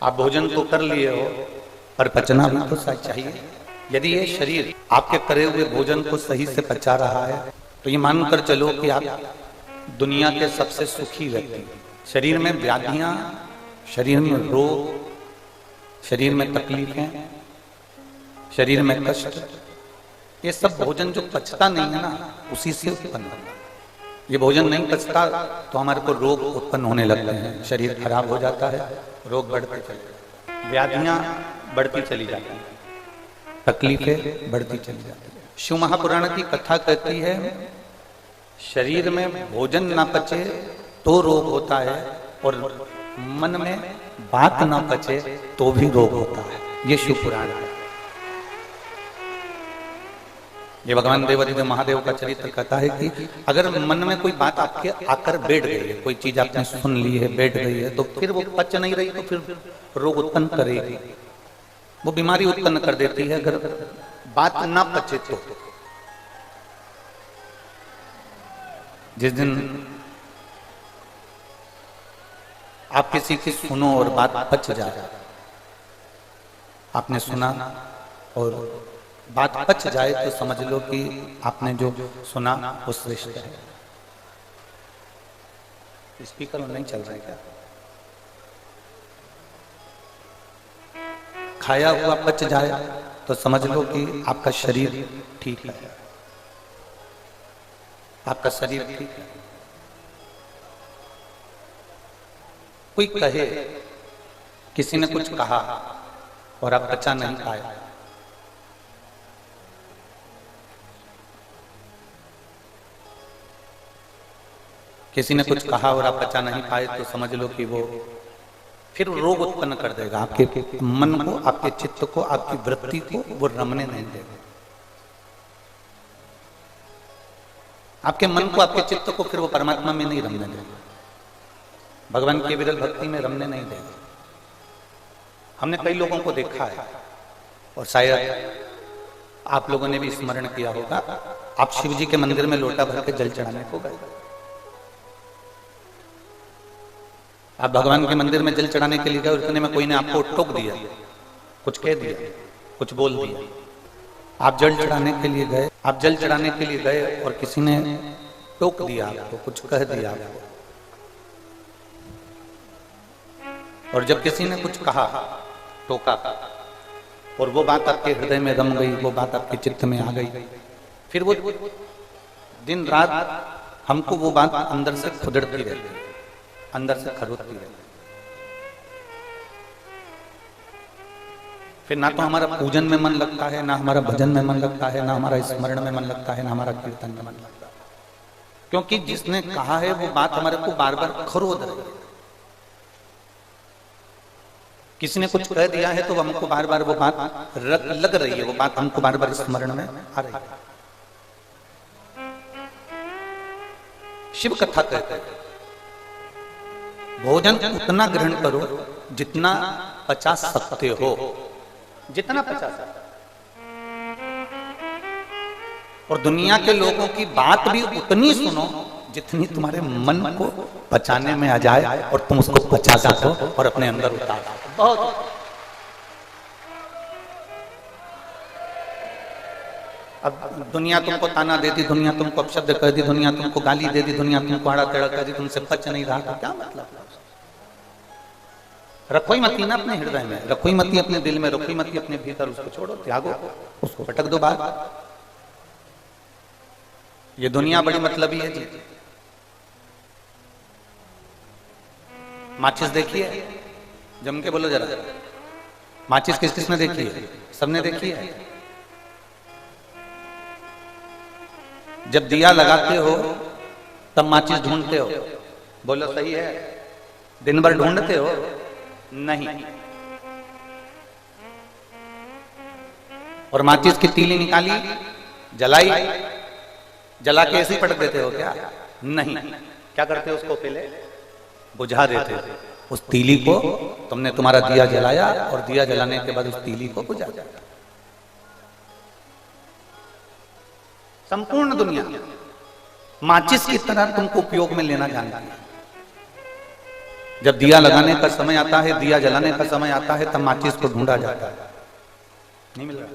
आप भोजन तो कर लिए हो पर पचना भी तो चाहिए। यदि ये शरीर आपके करे हुए भोजन को सही से पचा रहा है तो ये मानकर चलो कि आप दुनिया के सबसे सुखी व्यक्ति। शरीर में व्याधियां, शरीर में रोग, शरीर में तकलीफें, शरीर में कष्ट, ये सब भोजन जो पचता नहीं है ना, उसी से उत्पन्न होता है। ये भोजन नहीं पचता तो हमारे को रोग उत्पन्न होने लगते हैं, शरीर खराब हो जाता है, रोग बढ़ते चले जाते हैं, व्याधियां बढ़ती चली जाती हैं, तकलीफें बढ़ती चली जाती हैं। शिव महापुराण की कथा कहती है शरीर में भोजन ना पचे तो रोग होता है और मन में बात ना पचे तो भी रोग होता है। ये शिव पुराण है। ये भगवान देवादिदेव महादेव का चरित्र कहता है कि अगर मन में कोई बात आपके आकर बैठ गई है, कोई चीज आपने सुन ली है, बैठ गई है, तो फिर वो पच नहीं रही तो फिर रोग उत्पन्न करेगी, वो बीमारी उत्पन्न कर देती है अगर बात ना पचे तो। जिस दिन आप किसी की सुनो और बात पच जाए, आपने सुना और बात पच जाए तो समझ लो कि आपने जो सुना वो श्रेष्ठ है। स्पीकर नहीं चल रहा है क्या? खाया हुआ पच जाए तो समझ लो कि आपका शरीर ठीक है, आपका शरीर ठीक है। कोई कहे, किसी ने कुछ कहा और आप पचा नहीं पाए, किसी ने कुछ कहा और आप पचा नहीं पाए तो समझ लो कि वो फिर रोग उत्पन्न कर देगा आपके मन को, आपके चित्त को, आपकी वृत्ति को वो रमने नहीं देगा। आपके मन को, आपके चित्त को फिर वो परमात्मा में नहीं रमने देगा, भगवान की विरल भक्ति में रमने नहीं देगा। हमने कई लोगों को देखा है और शायद आप लोगों ने भी स्मरण किया होगा। आप शिव जी के मंदिर में लोटा भर के जल चढ़ाने को गए, आप भगवान के मंदिर में जल चढ़ाने के लिए गए, उतने में कोई ने आपको टोक दिया, कुछ कह दिया, कुछ बोल दिया। आप जल चढ़ाने के लिए गए, आप जल चढ़ाने के लिए गए और किसी ने टोक दिया आपको, कुछ कह दिया आपको। और जब किसी ने कुछ कहा, टोका, और वो बात आपके हृदय में रम गई, वो बात आपके चित्त में आ गई, फिर वो दिन रात हमको वो बात अंदर से खुदड़ती रहती, अंदर से खरोदती रहती। फिर ना तो हमारा पूजन में मन लगता है, ना हमारा भजन में मन लगता है, ना हमारा स्मरण में मन लगता है, ना हमारा कीर्तन में मन लगता है, क्योंकि जिसने कहा है वो बात हमारे को बार बार खरोद रही है। किसी ने कुछ कह दिया है तो हमको बार बार वो बात लग रही है, वो बात हमको बार बार स्मरण में आ रही है। शिव कथा कहते हैं भोजन उतना ग्रहण करो जितना पचा सकते हो, जितना पचा सकते हो। और दुनिया के लोगों की बात भी उतनी सुनो जितनी तुम्हारे मन को पचाने में आ जाए और तुम उसको पचा सको और अपने अंदर उतार सको। बहुत अब दुनिया तुमको ताना देती, दुनिया तुमको अपशब्द कर दी, दुनिया तुमको गाली दे दी, दुनिया तुमको आड़ा टेढ़ा कर दी, तुमसे पच नहीं रहा तो क्या मतलब? रखो ही मती ना अपने हृदय में, रखो ही मती अपने दिल में, रखो ही मती अपने भीतर, उसको छोड़ो, त्यागो, उसको पटक दो बाहर। ये दुनिया बड़ी मतलबी है जी। माचिस देखिए, जम के बोलो जरा, माचिस किस किसने देखी है? सबने देखी है। जब दिया लगाते हो तब माचिस ढूंढते हो, बोलो सही है? दिन भर ढूंढते हो? नहीं। और माचिस की तीली निकाली, जलाई, जला के ऐसे ही पटक देते हो क्या? नहीं। क्या करते हो? उसको पहले बुझा देते हो। उस तीली को तुमने, तुम्हारा दिया जलाया और दिया जलाने के बाद उस तीली को बुझा दिया। संपूर्ण दुनिया माचिस की तरह तुमको उपयोग में लेना जानती है। जब दिया लगाने का समय आता है, दिया जलाने का समय आता है, तब माचिस को ढूंढा जाता है, नहीं मिल रहा।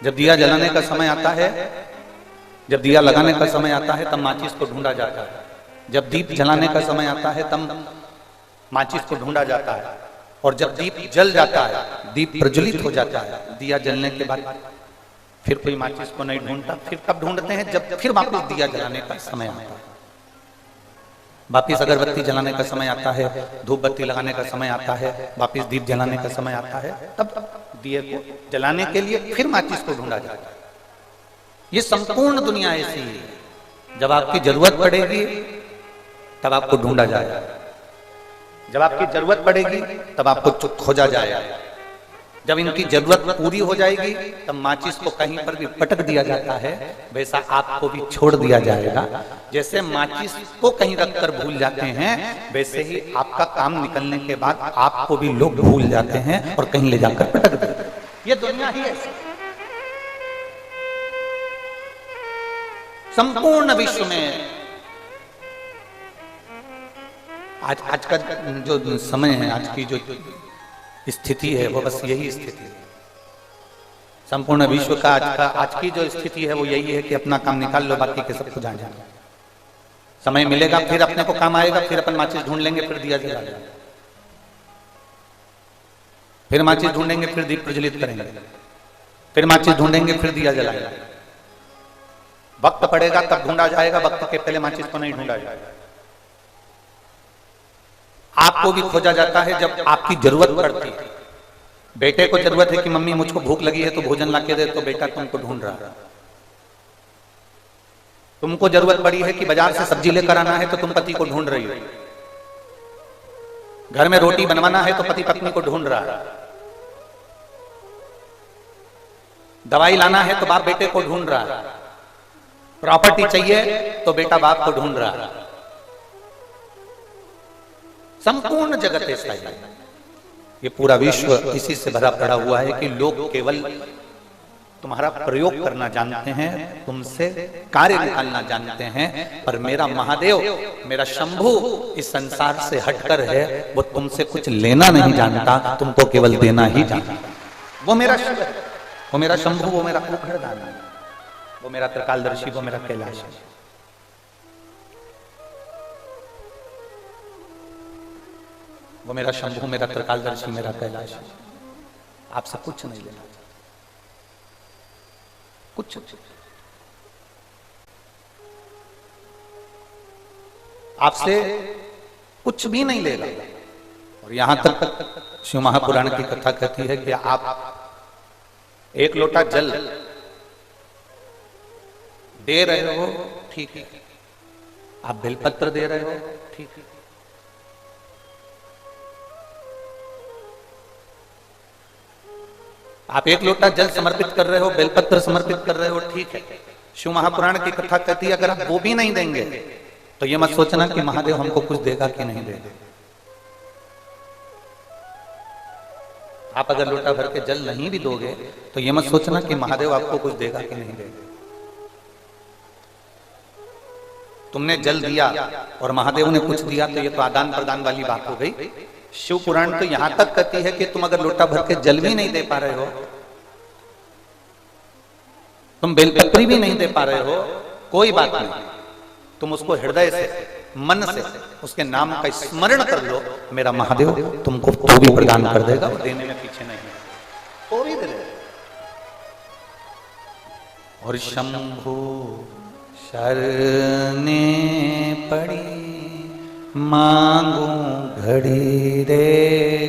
जब दिया जलाने का समय आता है, जब दिया लगाने का समय आता है, तब माचिस को ढूंढा जाता है। जब दीप जलाने का समय आता है, तब माचिस को ढूंढा जाता है। और जब दीप जल जाता है, दीप प्रज्वलित हो जाता है, दिया जलने के बाद फिर कोई माचिस को नहीं ढूंढता। फिर कब ढूंढते हैं? जब फिर वापस दिया जलाने का समय आता है, वापिस अगरबत्ती जलाने का समय आता है, धूप बत्ती लगाने का समय आता है, वापिस दीप जलाने का समय आता है, तब दिए को जलाने के लिए फिर माचिस को ढूंढा जाता है। ये संपूर्ण दुनिया ऐसी है। जब आपकी जरूरत पड़ेगी तब आपको ढूंढा जाएगा, जब आपकी जरूरत पड़ेगी तब आपको खोजा जाएगा। जब इनकी जरूरत पूरी हो जाएगी तब माचिस को कहीं पर भी पटक दिया जाता है, वैसा आपको भी छोड़ दिया जाएगा। जैसे माचिस को कहीं रखकर भूल जाते हैं, वैसे ही आपका काम निकलने के बाद आपको भी लोग भूल जाते हैं और कहीं ले जाकर पटक देते हैं। ये दुनिया ही ऐसी। संपूर्ण विश्व में आज का जो समय है, आज की जो स्थिति है, वो बस यही स्थिति है। संपूर्ण विश्व का आज की जो स्थिति है वो यही है कि अपना काम निकाल लो, बाकी के सबको जान जाना। समय मिलेगा फिर अपने को काम आएगा, फिर अपन माचिस ढूंढ लेंगे, फिर दिया जला लेंगे, फिर माचिस ढूंढेंगे, फिर दीप प्रज्वलित करेंगे, फिर माचिस ढूंढेंगे, फिर दिया जलाएंगे। वक्त पड़ेगा तब ढूंढा जाएगा, वक्त के पहले माचिस को नहीं ढूंढा जाएगा। आपको भी खोजा जाता है जब आपकी जरूरत पड़ती है। बेटे को जरूरत है कि मम्मी मुझको भूख लगी है तो भोजन ला के दे, तो बेटा तुमको ढूंढ रहा है। तुमको जरूरत पड़ी है कि बाजार से सब्जी लेकर आना है तो तुम पति को ढूंढ रही हो। घर में रोटी बनवाना है तो पति पत्नी को ढूंढ रहा है। दवाई लाना है तो बाप बेटे को ढूंढ रहा है। प्रॉपर्टी चाहिए तो बेटा बाप को ढूंढ रहा है। संपूर्ण जगत ऐसा है। ये पूरा विश्व इसी से भरा पड़ा हुआ है कि लोग केवल तुम्हारा प्रयोग करना जानते हैं, तुमसे कार्य निकालना जानते हैं, पर मेरा महादेव, मेरा शंभू इस संसार से हटकर है। वो तुमसे कुछ लेना नहीं जानता, तुमको केवल देना ही जानता। वो मेरा शिव है, वो मेरा शंभू, वो मेरा उखड़दान है, वो मेरा त्रिकालदर्शी, वो मेरा कैलाश है। वो मेरा शंभू, मेरा त्रिकालदर्शी, मेरा कैलाश है। आपसे कुछ नहीं लेना, कुछ आपसे कुछ भी नहीं लेगा। और यहां तक शिव महापुराण की कथा कहती है कि आप एक लोटा जल दे रहे हो, ठीक है, आप बेलपत्र दे रहे हो, ठीक है, आप एक लोटा जल समर्पित कर रहे हो, बेलपत्र समर्पित कर रहे हो, ठीक है। शिव महापुराण की कथा कहती है अगर आप वो भी नहीं देंगे तो ये मत सोचना कि महादेव हमको कुछ देगा कि नहीं देगा। आप अगर लोटा भर के जल नहीं भी दोगे तो ये मत सोचना कि महादेव आपको कुछ देगा कि नहीं देगा। तुमने जल दिया और महादेव ने कुछ दिया तो ये तो आदान प्रदान वाली बात हो गई। शिव पुराण तो यहां तक कहती है कि तुम अगर लोटा भर के जल भी नहीं दे पा रहे हो, तुम बेलपत्री भी नहीं दे पा रहे हो, कोई बात नहीं, तुम उसको हृदय से, मन से उसके नाम का स्मरण कर लो, मेरा महादेव तुमको तो भी प्रदान कर देगा, और देने में पीछे नहीं, तो भी दे देगा। और शंभू शरणे पड़ी मांगू घड़ी रे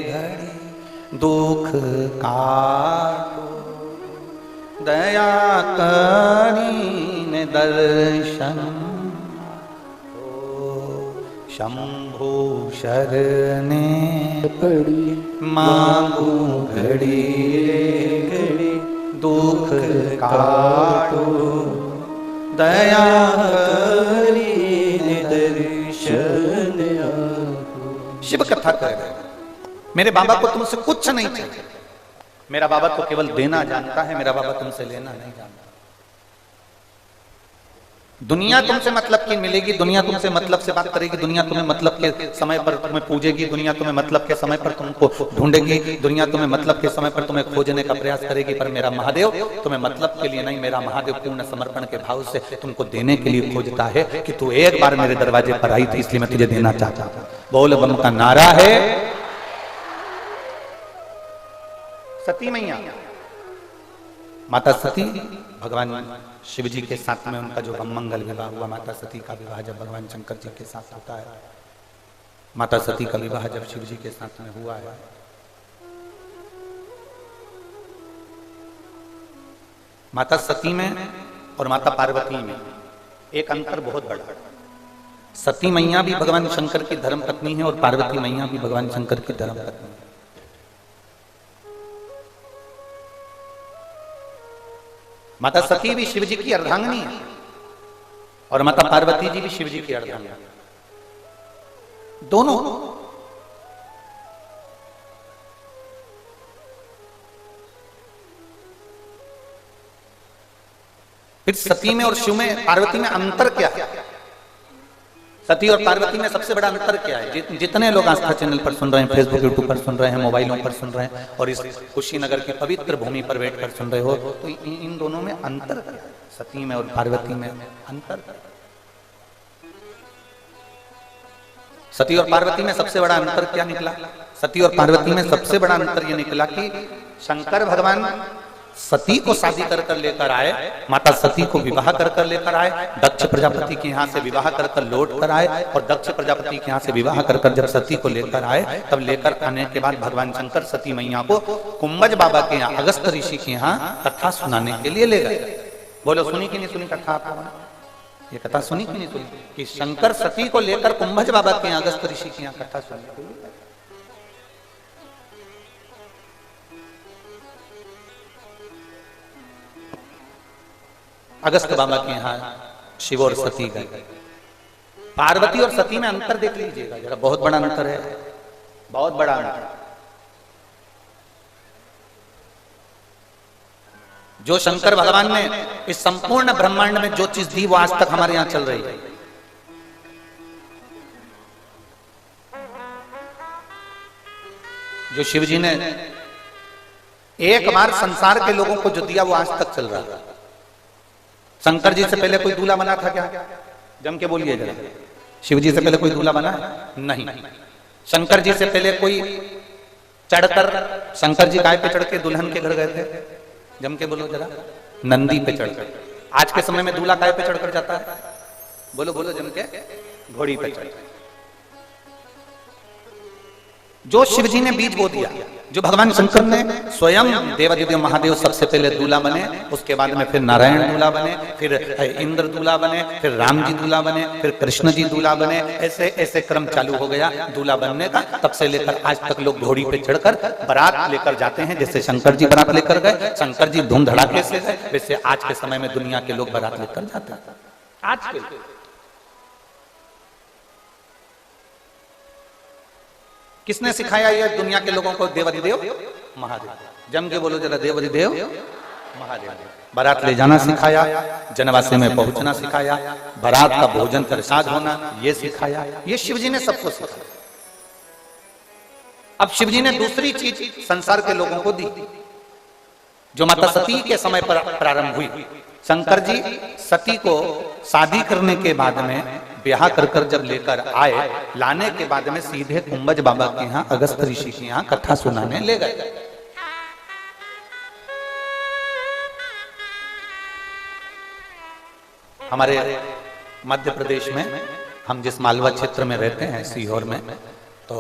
घड़ी, दुख काटो दया करीने दर्शन हो। शंभू शरणे पड़ी मांगू घड़ी रे घड़ी, दुख काटो दया करीने दर्शन। शिव कथा कर रहे, मेरे बाबा को तुमसे कुछ नहीं चाहिए, मेरा बाबा तो केवल देना जानता है, मेरा बाबा तुमसे लेना नहीं जानता। दुनिया तुमसे मतलब की मिलेगी, दुनिया तुमसे मतलब से बात करेगी, दुनिया तुम्हें मतलब के समय पर तुम्हें पूजेगी, दुनिया तुम्हें मतलब के समय पर तुमको ढूंढेगी, दुनिया तुम्हें मतलब के समय पर तुम्हें खोजने का प्रयास करेगी, पर मेरा महादेव तुम्हें मतलब के लिए नहीं, मेरा महादेव पूर्ण समर्पण के भाव से तुमको देने के लिए खोजता है कि तू एक बार मेरे दरवाजे पर आई थी इसलिए मैं तुझे देना चाहता हूं। बोल बम का नारा है। सती मैया, माता सती भगवान शिव जी के साथ में उनका जो मंगल विवाह हुआ, माता सती का विवाह जब भगवान शंकर जी के साथ होता है, माता सती का विवाह जब शिव जी के साथ में हुआ है, माता सती में और माता पार्वती में एक अंतर बहुत बड़ा है। सती मैया भी भगवान शंकर की धर्म पत्नी है और पार्वती मैया भी भगवान शंकर की धर्म पत्नी है। माता सती भी शिव जी की अर्धांगिनी है और माता पार्वती जी भी शिव जी की अर्धांगिनी है, दोनों। फिर सती में और शिव में, पार्वती में अंतर क्या है? सती और पार्वती में सबसे बड़ा अंतर क्या है? जितने लोग आस्था चैनल पर सुन रहे हैं, फेसबुक यूट्यूब पर सुन रहे हैं, मोबाइलों पर सुन रहे हैं और इस कुशीनगर की पवित्र भूमि पर बैठकर सुन रहे हो, तो इन दोनों में अंतर क्या है? सती में और पार्वती में अंतर। सती और पार्वती में सबसे बड़ा अंतर क्या निकला? सती और पार्वती में सबसे बड़ा अंतर यह निकला कि शंकर भगवान सती को शादी कर लेकर आए, माता सती को विवाह कर लेकर आए, दक्ष प्रजापति के यहाँ से विवाह कर लौट कर आए और दक्ष प्रजापति के यहाँ से विवाह कर जब सती को लेकर आए, तब लेकर आने के बाद भगवान शंकर सती मैया को कुंभज बाबा के यहाँ, अगस्त ऋषि के यहाँ कथा सुनाने के लिए ले गए। बोलो सुनी कि नहीं सुनी कथा? आपने ये कथा सुनी कि नहीं सुनी कि शंकर सती को लेकर कुंभज बाबा के यहाँ, अगस्त ऋषि के यहाँ कथा सुनने के लिए? अगस्त बाबा के यहाँ शिव और सती गए। पार्वती और सती में अंतर देख लीजिएगा जरा, बहुत बड़ा अंतर है, बहुत बड़ा अंतर। जो शंकर भगवान ने इस संपूर्ण ब्रह्मांड में जो चीज दी वो आज तक हमारे यहां चल रही है। जो शिव जी ने एक बार संसार के लोगों को जो दिया वो आज तक चल रहा है। शंकर जी से पहले कोई दूल्हा बना था क्या? जम के बोलिए जरा। शिव जी से पहले कोई दूल्हा बना है? नहीं। शंकर जी से पहले कोई चढ़कर, शंकर जी गाय पे चढ़ के दुल्हन के घर गए थे? जम के बोलो जरा। नंदी पे चढ़कर। आज के समय में दूल्हा गाय पे चढ़कर जाता है? बोलो बोलो जम के। घोड़ी पे चढ़। जो शिव जी ने बीज बो दिया, जो भगवान शंकर ने स्वयं देवादिदेव महादेव सबसे पहले दूल्हा बने, उसके बाद में फिर नारायण दूल्हा बने, फिर इंद्र दूल्हा बने, फिर राम जी दूल्हा बने, फिर कृष्ण जी दूल्हा बने, ऐसे ऐसे क्रम चालू हो गया दूल्हा बनने का। तब से लेकर आज तक लोग घोड़ी पे चढ़कर बारात लेकर जाते हैं। जैसे शंकर जी बारात लेकर गए, शंकर जी धूम धड़ाके से गए, वैसे आज के समय में दुनिया के लोग बारात लेकर जाते हैं। आज के किसने सिखाया ये दुनिया के लोगों को? देवादिदेव महादेव। जम के बोलो जरा, देवादिदेव महादेव। बारात ले जाना सिखाया, जनवासे में पहुंचना सिखाया, बारात का भोजन प्रसाद होना ये सिखाया, ये शिव जी ने सबको सिखाया। अब शिव जी ने दूसरी चीज संसार के लोगों को दी, जो माता सती के समय पर प्रारंभ हुई। शंकर जी सती को शादी करने के बाद में, ब्याह कर जब लेकर आए, लाने के बाद में सीधे कुंभज बाबा के यहाँ, अगस्त ऋषि के यहाँ कथा सुनाने ले गए। हमारे मध्य प्रदेश में, हम जिस मालवा क्षेत्र में रहते हैं सीहोर में, तो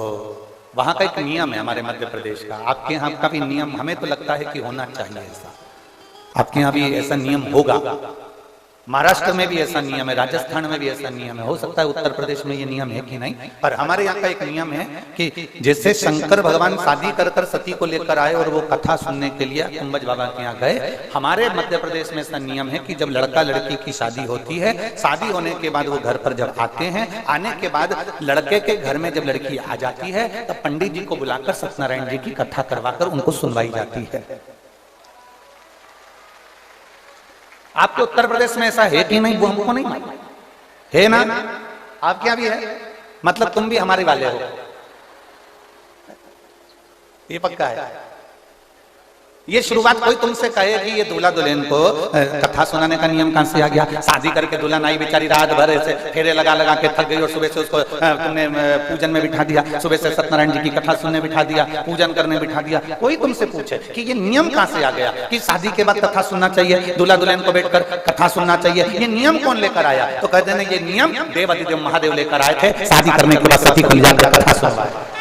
वहां का एक नियम है हमारे मध्य प्रदेश का। आपके यहाँ का भी नियम हमें तो लगता है कि होना चाहिए ऐसा। आपके यहाँ भी ऐसा नियम होगा, महाराष्ट्र में भी ऐसा नियम है, राजस्थान में भी ऐसा नियम है, हो सकता है उत्तर प्रदेश में ये नियम है कि नहीं, पर हमारे यहाँ का एक नियम है कि जैसे शंकर भगवान शादी कर सती को लेकर आए और वो कथा सुनने के लिए कुंभज बाबा के यहाँ गए, हमारे मध्य प्रदेश में ऐसा नियम है कि जब लड़का लड़की की शादी होती है, शादी होने के बाद वो घर पर जब आते हैं, आने के बाद लड़के के घर में जब लड़की आ जाती है, तब पंडित जी को बुलाकर सत्यनारायण जी की कथा करवाकर उनको सुनवाई जाती है। आपके उत्तर प्रदेश में ऐसा है कि नहीं, वो हमको नहीं मालूम है ना? आपके यहाँ भी है, मतलब तुम भी हमारे वाले हो, ये पक्का है। ये शुरुआत कोई तुमसे कहे कि ये दूल्हा दुल्हन को कथा सुनाने का नियम कहां से आ गया? शादी करके दुल्हन आई बेचारी, रात भर ऐसे फेरे लगा लगा के थक गई और सुबह से उसको तुमने पूजन में बिठा दिया, सुबह से सत्यनारायण जी की कथा सुनने बिठा दिया, पूजन करने बिठा दिया। कोई तुमसे पूछे कि ये नियम कहां से आ गया कि शादी के बाद कथा सुनना चाहिए, दूल्हा दुल्हन को बैठकर कथा सुनना चाहिए, ये नियम कौन लेकर आया? तो कहते हैं ये नियम देव अधिदेव महादेव लेकर आए थे, शादी करने के बाद सती को जाकर कथा सुनवाए।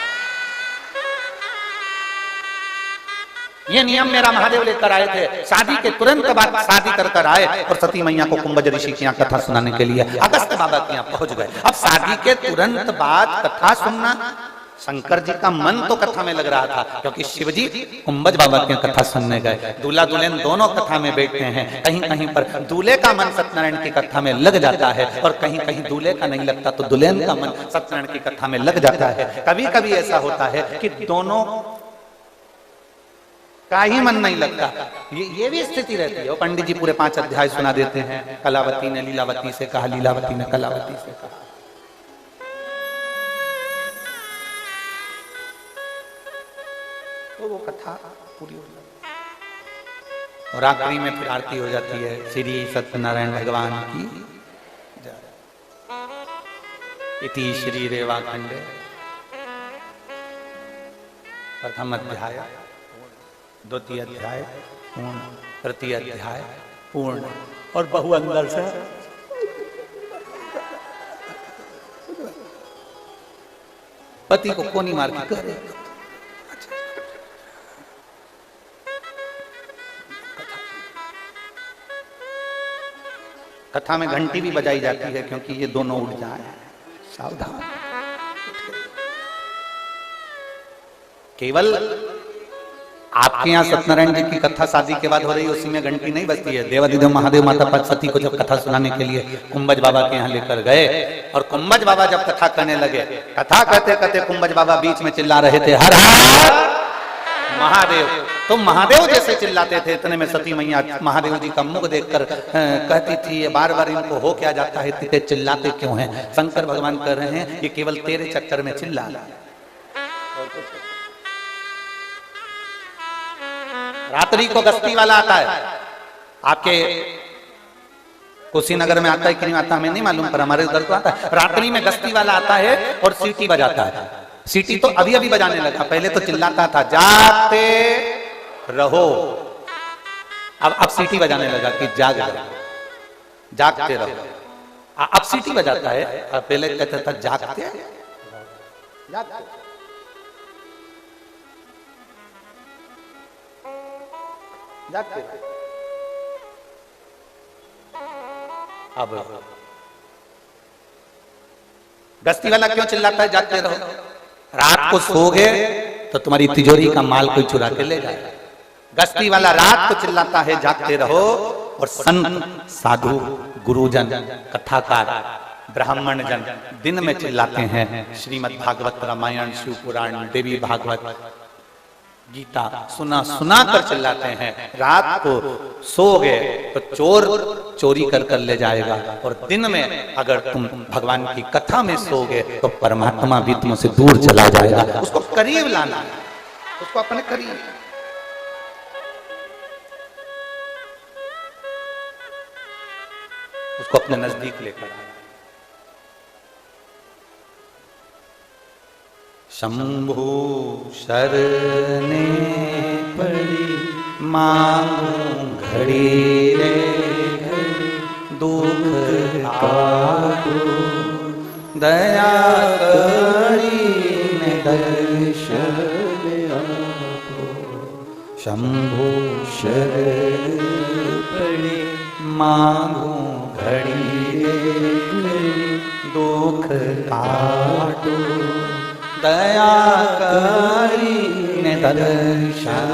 ये नियम मेरा महादेव लेकर आए थे, शादी के तुरंत बाद शादी कर आए और सती मैया को कुंभज ऋषि के यहाँ कथा सुनाने के लिए अगस्त बाबा के यहाँ पहुंच गए। अब शादी के तुरंत बाद कथा सुनना, शंकर जी का मन तो कथा में लग रहा था क्योंकि शिव जी कुंभज बाबा की कथा सुनने गए। दूल्हा दुल्हन दोनों कथा में बैठते हैं, कहीं कहीं पर दूल्हे का मन सत्यनारायण की कथा में लग जाता है और कहीं कहीं दूल्हे का नहीं लगता तो दुल्हन का मन सत्यनारायण की कथा में लग जाता है। कभी कभी ऐसा होता है कि दोनों का ही मन नहीं लगता, ये भी स्थिति रहती है। पंडित जी पूरे 5 अध्याय सुना देते हैं, कलावती ने लीलावती से कहा, लीलावती ने कलावती से कहा। तो वो कथा पूरी हो जाती और आखिरी में फिर आरती हो जाती है, श्री सत्यनारायण भगवान की जय। इति श्री रेवाखंडे प्रथम अध्याय, द्वितीय अध्याय पूर्ण, तृतीय अध्याय पूर्ण। और बहु अंदर से पति को कोनी मार के कर कथा में घंटी भी बजाई जाती है क्योंकि ये दोनों उठ जाए, सावधान। केवल आपके यहाँ सत्यनारायण जी की कथा शादी के बाद हो रही है, उसी में घंटी नहीं बजती है। देवाधिदेव महादेव माता पार्वती को जब कथा सुनाने के लिए कुंभज बाबा के यहाँ लेकर गए और कुंभज बाबा जब कथा करने लगे, कथा कहते कहते कुंभज बाबा बीच में चिल्ला रहे थे, हर हर महादेव। तो महादेव जैसे चिल्लाते थे, इतने में सती मैया महादेव जी का मुख देखकर कहती थी, ये बार बार इनको हो क्या जाता है, इतने चिल्लाते क्यों हैं? शंकर भगवान कह रहे हैं ये केवल तेरे चक्कर में चिल्ला। रात्रि को गस्ती वाला आता है, आपके कुशीनगर में आता है कि नहीं आता हमें नहीं मालूम, पर हमारे उधर तो आता है। रात्रि में गस्ती वाला आता है और सीटी बजाता है। सीटी तो अभी अभी बजाने लगा, पहले तो चिल्लाता था जागते रहो, अब सीटी बजाने लगा कि जाग जागते रहो। अब सीटी बजाता है, पहले कहता था जागते जागते। अब गस्ती वाला क्यों चिल्लाता है जागते रहो? रात को सोगे तो तुम्हारी तिजोरी का माल कोई चुरा के ले जाएगा। गस्ती वाला रात को चिल्लाता है जागते रहो, और संत साधु गुरुजन कथाकार ब्राह्मण जन दिन में चिल्लाते हैं श्रीमद् भागवत रामायण शिव पुराण देवी भागवत गीता सुना सुना कर चिल्लाते हैं। रात को सो गए तो चोर चोरी कर कर ले जाएगा, और दिन में अगर तुम भगवान की कथा में सोगे तो परमात्मा भी तुमसे दूर चला जाएगा। उसको करीब लाना, उसको अपने करीब। उसको अपने नजदीक लेकर आना। शंभु शरणे पड़ी मांगू घड़ी रे घड़ी, दुख काटो दया करी ने दर्शन आपो। शंभु शरण पड़ी मांगू घड़ी रे घड़ी, दुख काटो दया करी ने दर्शन।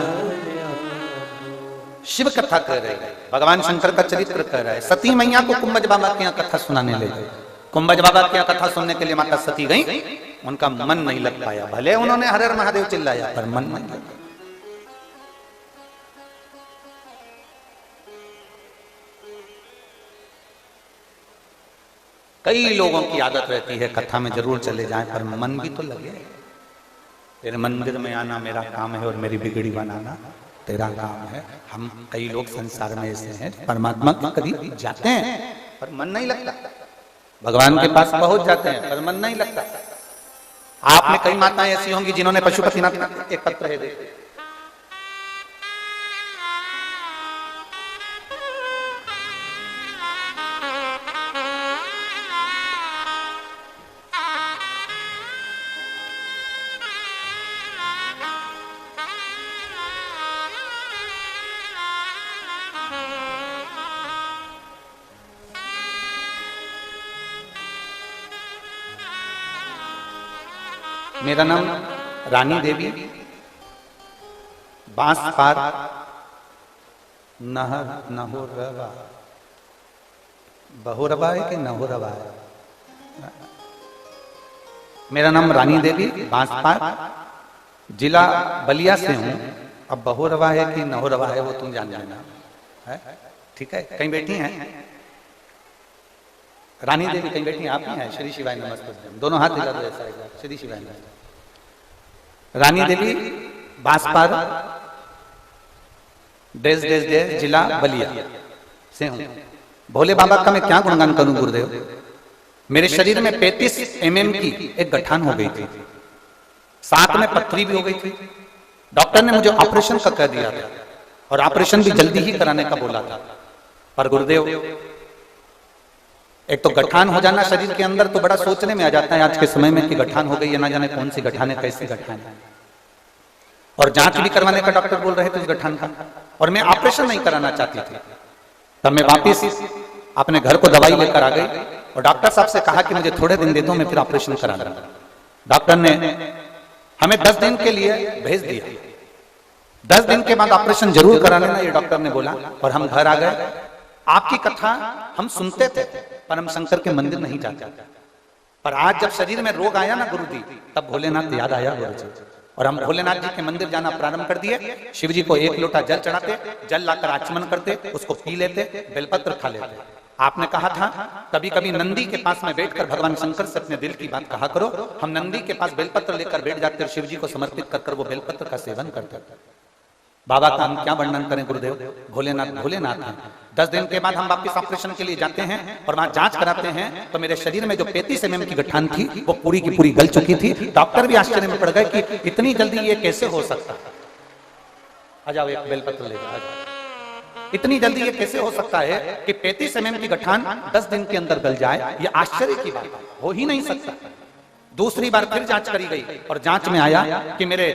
शिव कथा कर रहे हैं, भगवान शंकर का चरित्र कर रहा है। सती मैया को कुंभज बाबा के यहाँ कथा सुनाने ले गए। कुंभज बाबा के यहाँ कथा सुनने के लिए माता सती गई, उनका मन नहीं लग पाया। भले उन्होंने हर हर महादेव चिल्लाया, पर मन नहीं लगा। कई लोगों की आदत रहती है कथा में जरूर चले जाएं, पर मन भी तो लगे। तेरे मंदिर में आना मेरा काम है और मेरी बिगड़ी बनाना तेरा काम है। हम कई लोग संसार में ऐसे हैं परमात्मा के करीब जाते हैं पर मन नहीं लगता, भगवान के पास पहुंच जाते हैं पर मन नहीं लगता। आप में कई माताएं ऐसी होंगी जिन्होंने पशुपतिनाथ एक पत्र है देखे, मेरा नाम रानी देवी, बांस पार नहर नहोरवा, बहोरवा है कि नहोरवा है? मेरा नाम रानी देवी, बांस पार, जिला बलिया से हूं। अब बहोरवा है कि नहोरवा है वो तुम जान लेना, है ठीक है। कहीं बैठी हैं रानी देवी, कहीं बैठी हैं आप ही हैं? श्री शिवाय नमस्ते, दोनों हाथ दिला दो ऐसा, श्री शिवाय नमस्ते। Rani Devi Banspar, days days days, जिला बलिया से हूं। भोले बाबा का मैं क्या गुणगान करूं गुरुदेव। मेरे शरीर में 35 mm की एक गठान हो गई थी, साथ में पथरी भी हो गई थी। डॉक्टर ने मुझे ऑपरेशन का कह दिया था और ऑपरेशन भी जल्दी ही कराने का बोला था। पर गुरुदेव एक तो गठान हो जाना शरीर के अंदर तो बड़ा सोचने में आ जाता है आज के समय में कि गठान हो गई है, ना जाने कौन सी गठान है, कैसी गठान है। और जांच भी करवाने का डॉक्टर बोल रहे थे उस गठान का, और मैं ऑपरेशन नहीं कराना चाहती थी। तब मैं वापिस अपने घर को दवाई लेकर आ गई और डॉक्टर साहब से कहा कि मुझे थोड़े दिन दे दो, मैं फिर ऑपरेशन करा दूंगा। डॉक्टर ने हमें 10 दिन के लिए भेज दिया। 10 दिन के बाद ऑपरेशन जरूर करा लेना, ये डॉक्टर ने बोला। और हम घर आ गए। आपकी कथा हम सुनते थे पर हम शंकर के मंदिर नहीं जाते। पर आज जब शरीर में रोग आया ना गुरु जी, तब भोलेनाथ याद आया गुरु जी, और हम भोलेनाथ जी के मंदिर जाना प्रारंभ कर दिए। शिव जी को 1 लोटा जल चढ़ाते, जल लाकर आचमन करते, उसको पी लेते, बेलपत्र खा लेते। आपने कहा था कभी कभी नंदी के पास में बैठकर भगवान शंकर से अपने दिल की बात कहा करो। हम नंदी के पास बेलपत्र लेकर बैठ जाते और शिव जी को समर्पित कर वो बेलपत्र का सेवन करते। बाबा का हम क्या वर्णन करें गुरुदेव, भोलेनाथ भोलेनाथ हैं। 10 दिन के बाद हम वापस ऑपरेशन के लिए जाते हैं और वहां जांच कराते हैं तो मेरे शरीर में जो 35 mm की गठान थी वो पूरी की पूरी गल चुकी थी। डॉक्टर भी आश्चर्य में पड़ गए कि इतनी जल्दी ये कैसे हो सकता है। आ जाओ एक बेलपत्र ले जाओ। इतनी जल्दी ये कैसे हो सकता है कि 35 mm की गठान 10 दिन के अंदर गल जाए, ये आश्चर्य की बात हो ही नहीं सकता। दूसरी बार फिर जांच करी गई और जांच में आया कि मेरे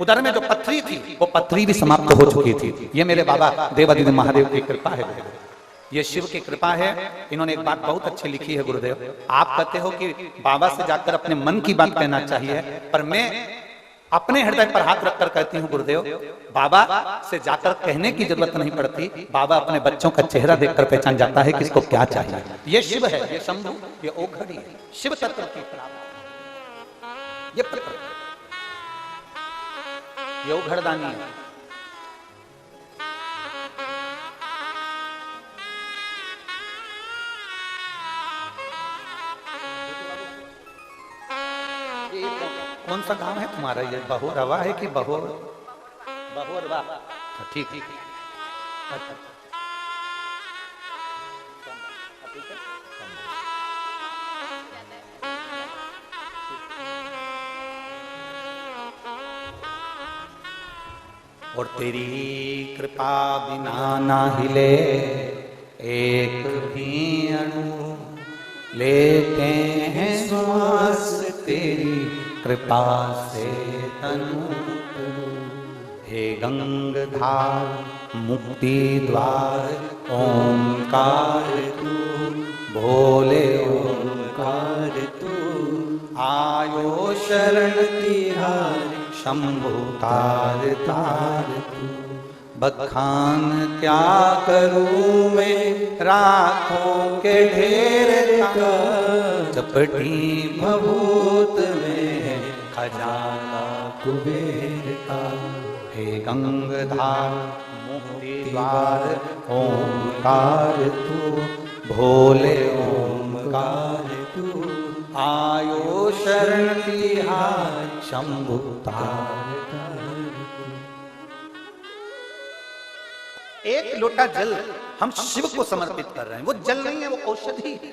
उदर में जो पथरी थी वो पथरी भी समाप्त हो चुकी थी। ये मेरे बाबा देवादिदेव महादेव की कृपा है, ये शिव की कृपा है। इन्होंने एक बात बहुत अच्छी लिखी है गुरुदेव। आप कहते हो कि बाबा से जाकर अपने मन की बात कहना चाहिए, पर मैं अपने हृदय पर हाथ रखकर कहती हूँ गुरुदेव, बाबा से जाकर कहने की जरूरत नहीं पड़ती। बाबा अपने बच्चों का चेहरा देखकर पहचान जाता है कि इसको क्या चाहिए। ये शिव है, ये शंभु, ये ओघड़ी है, शिव तत्व की प्राप्ति। ये पत्र, ये उघड़दानी है। कौन सा गांव है तुम्हारा? ये बहोरवा है कि बहोरवा? ठीक ठीक। और तेरी कृपा बिना ना हिले एक भी अणु, लेते हैं श्वास तेरी कृपा से तनु। हे गंगाधार मुक्ति द्वार ओंकार तू, भोले ओंकार तू। आयो शरण तिहारी शंभु तार तार तू। बखान क्या करूं मैं राखों के ढेर का, चपटी भभूत में है खजाना कुबेर का। हे गंगाधार मुक्ति द्वार ओंकार तू, भोले ओंकार पुकार तू, आयो शरण तिहार शंभु तार। एक लोटा जल हम शिव को समर्पित कर रहे हैं, वो जल नहीं है, वो औषधि है।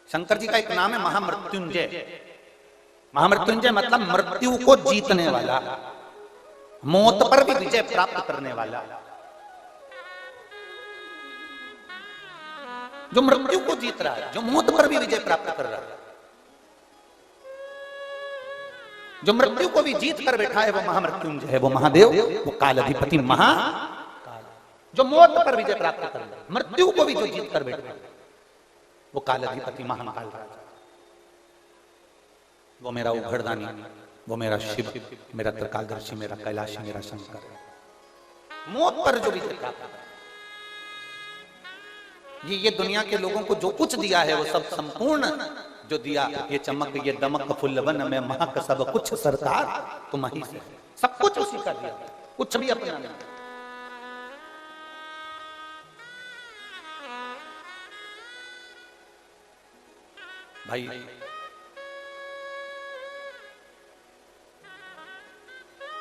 शंकर जी का एक नाम है महामृत्युंजय। महामृत्युंजय मतलब मृत्यु को जीतने वाला, मौत पर भी विजय प्राप्त करने वाला। जो मृत्यु को जीत रहा है, जो मौत पर भी विजय प्राप्त कर रहा है, जो मृत्यु को भी जीत कर बैठा है, वो महामृत्युंजय है, वो महादेव, वो काल अधिपति महाकाल। जो मौत पर विजय प्राप्त कर रहा है, मृत्यु को भी जो जीत कर बैठा है, वो काल अधिपति महाकाल राजा। वो मेरा उघड़दानी, वो मेरा शिव, मेरा त्रिकालदर्शी, मेरा कैलाशी, मेरा शंकर। मौत पर जो विजय प्राप्त कर, ये दुनिया के लोगों को जो कुछ दिया है, वो सब संपूर्ण जो दिया, ये चमक, ये दमक, फुल्लवन में महक, सब कुछ सरकार तुम्हारी से, सब कुछ उसी का दिया, कुछ भी अपना नहीं। भाई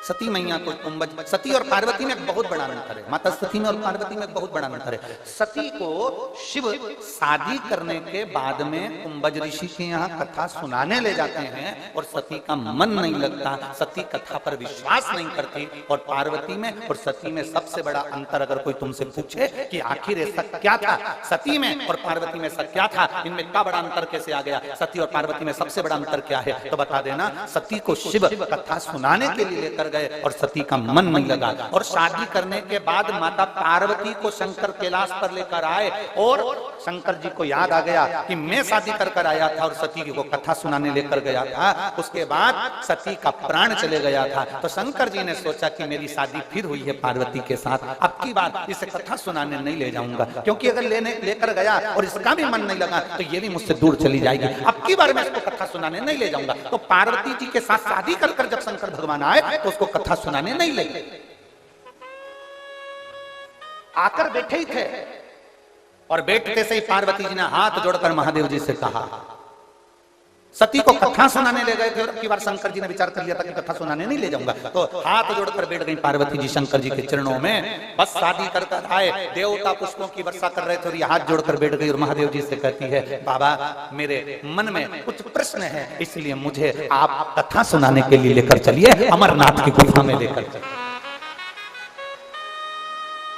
सती मैया को कुंभज, सती और पार्वती में एक बहुत बड़ा अंतर है। माता सती में और पार्वती में एक बहुत बड़ा अंतर है। सती को शिव शादी करने के बाद में कुंभज ऋषि के यहाँ कथा सुनाने ले जाते हैं और सती का मन नहीं लगता, सती कथा पर विश्वास नहीं करती। और पार्वती में और सती में सबसे बड़ा अंतर अगर कोई तुमसे पूछे कि आखिर ऐसा क्या था सती में और पार्वती में, ऐसा क्या था, इनमें इतना बड़ा अंतर कैसे आ गया, सती और पार्वती में सबसे बड़ा अंतर क्या है, तो बता देना। सती को शिव कथा सुनाने के लिए लेकर और सती का मन नहीं लगा। और शादी करने के बाद माता पार्वती को शंकर कैलाश पर लेकर आए और शंकर जी को याद आ गया कि मैं शादी कर आया था और सती को कथा सुनाने लेकर गया था। उसके बाद सती का प्राण चले गया था। तो शंकर जी ने सोचा कि मेरी शादी फिर हुई है पार्वती के साथ, अब की बात इसे कथा सुनाने नहीं ले जाऊंगा, क्योंकि अगर लेकर गया और इसका भी मन नहीं लगा तो ये भी मुझसे दूर चली जाएगी। अब की बार मैं इसको कथा सुनाने नहीं ले जाऊंगा। तो पार्वती जी के साथ शादी कर जब शंकर भगवान आए तो उसको कथा सुनाने नहीं लगे। आकर बैठे ही थे और बैठते से ही पार्वती जी ने हाथ जोड़कर महादेव जी से कहा, सती को कथा सुनाने ले गए थे और की बार शंकर जी ने विचार कर लिया था कि कथा सुनाने नहीं ले जाऊंगा। तो हाथ जोड़कर बैठ गई पार्वती जी शंकर जी के चरणों में। बस शादी कर आए, देवता पुष्पों की वर्षा कर रहे थे और ये हाथ जोड़कर बैठ गई और महादेव जी से कहती है, बाबा मेरे मन में कुछ प्रश्न है, इसलिए मुझे आप कथा सुनाने के लिए लेकर चलिए, अमरनाथ की गुफा में लेकर चलिए।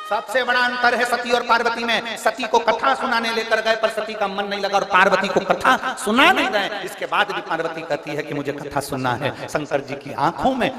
सबसे बड़ा अंतर है सती और पार्वती में। सती को कथा सुनाने लेकर गए पर सती का मन नहीं लगा और पार्वती को कथा सुना नहीं गए। इसके बाद भी पार्वती कहती है कि मुझे कथा सुनना है। शंकर जी की आंखों में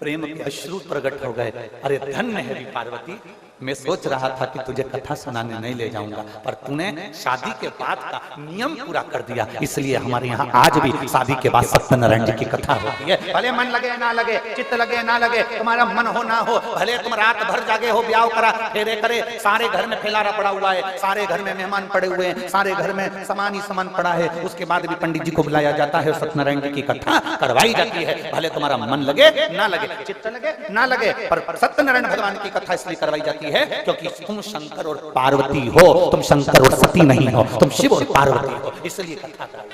प्रेम के अश्रु प्रकट हो गए। अरे धन्य है पार्वती, मैं सोच रहा था कि तुझे कथा सुनाने नहीं ले जाऊंगा, पर तूने शादी के बाद का नियम पूरा कर दिया, इसलिए हमारे यहाँ आज भी शादी के बाद सत्यनारायण जी की कथा होती है। भले मन लगे ना लगे, चित्त लगे ना लगे, तुम्हारा मन हो ना हो, भले तुम रात भर जागे हो, ब्याह करा फेरे करे, सारे घर में फैलारा पड़ा हुआ है, सारे घर में मेहमान पड़े हुए हैं, सारे घर में सामान ही सामान पड़ा है, उसके बाद भी पंडित जी को बुलाया जाता है, सत्यनारायण जी की कथा करवाई जाती है। भले तुम्हारा मन लगे ना लगे, चित्त लगे ना लगे, पर सत्यनारायण भगवान की कथा इसलिए करवाई जाती है क्योंकि तुम शंकर और पार्वती हो, तुम शंकर और सती नहीं हो, तुम शिव और पार्वती हो, इसलिए कथा कराई।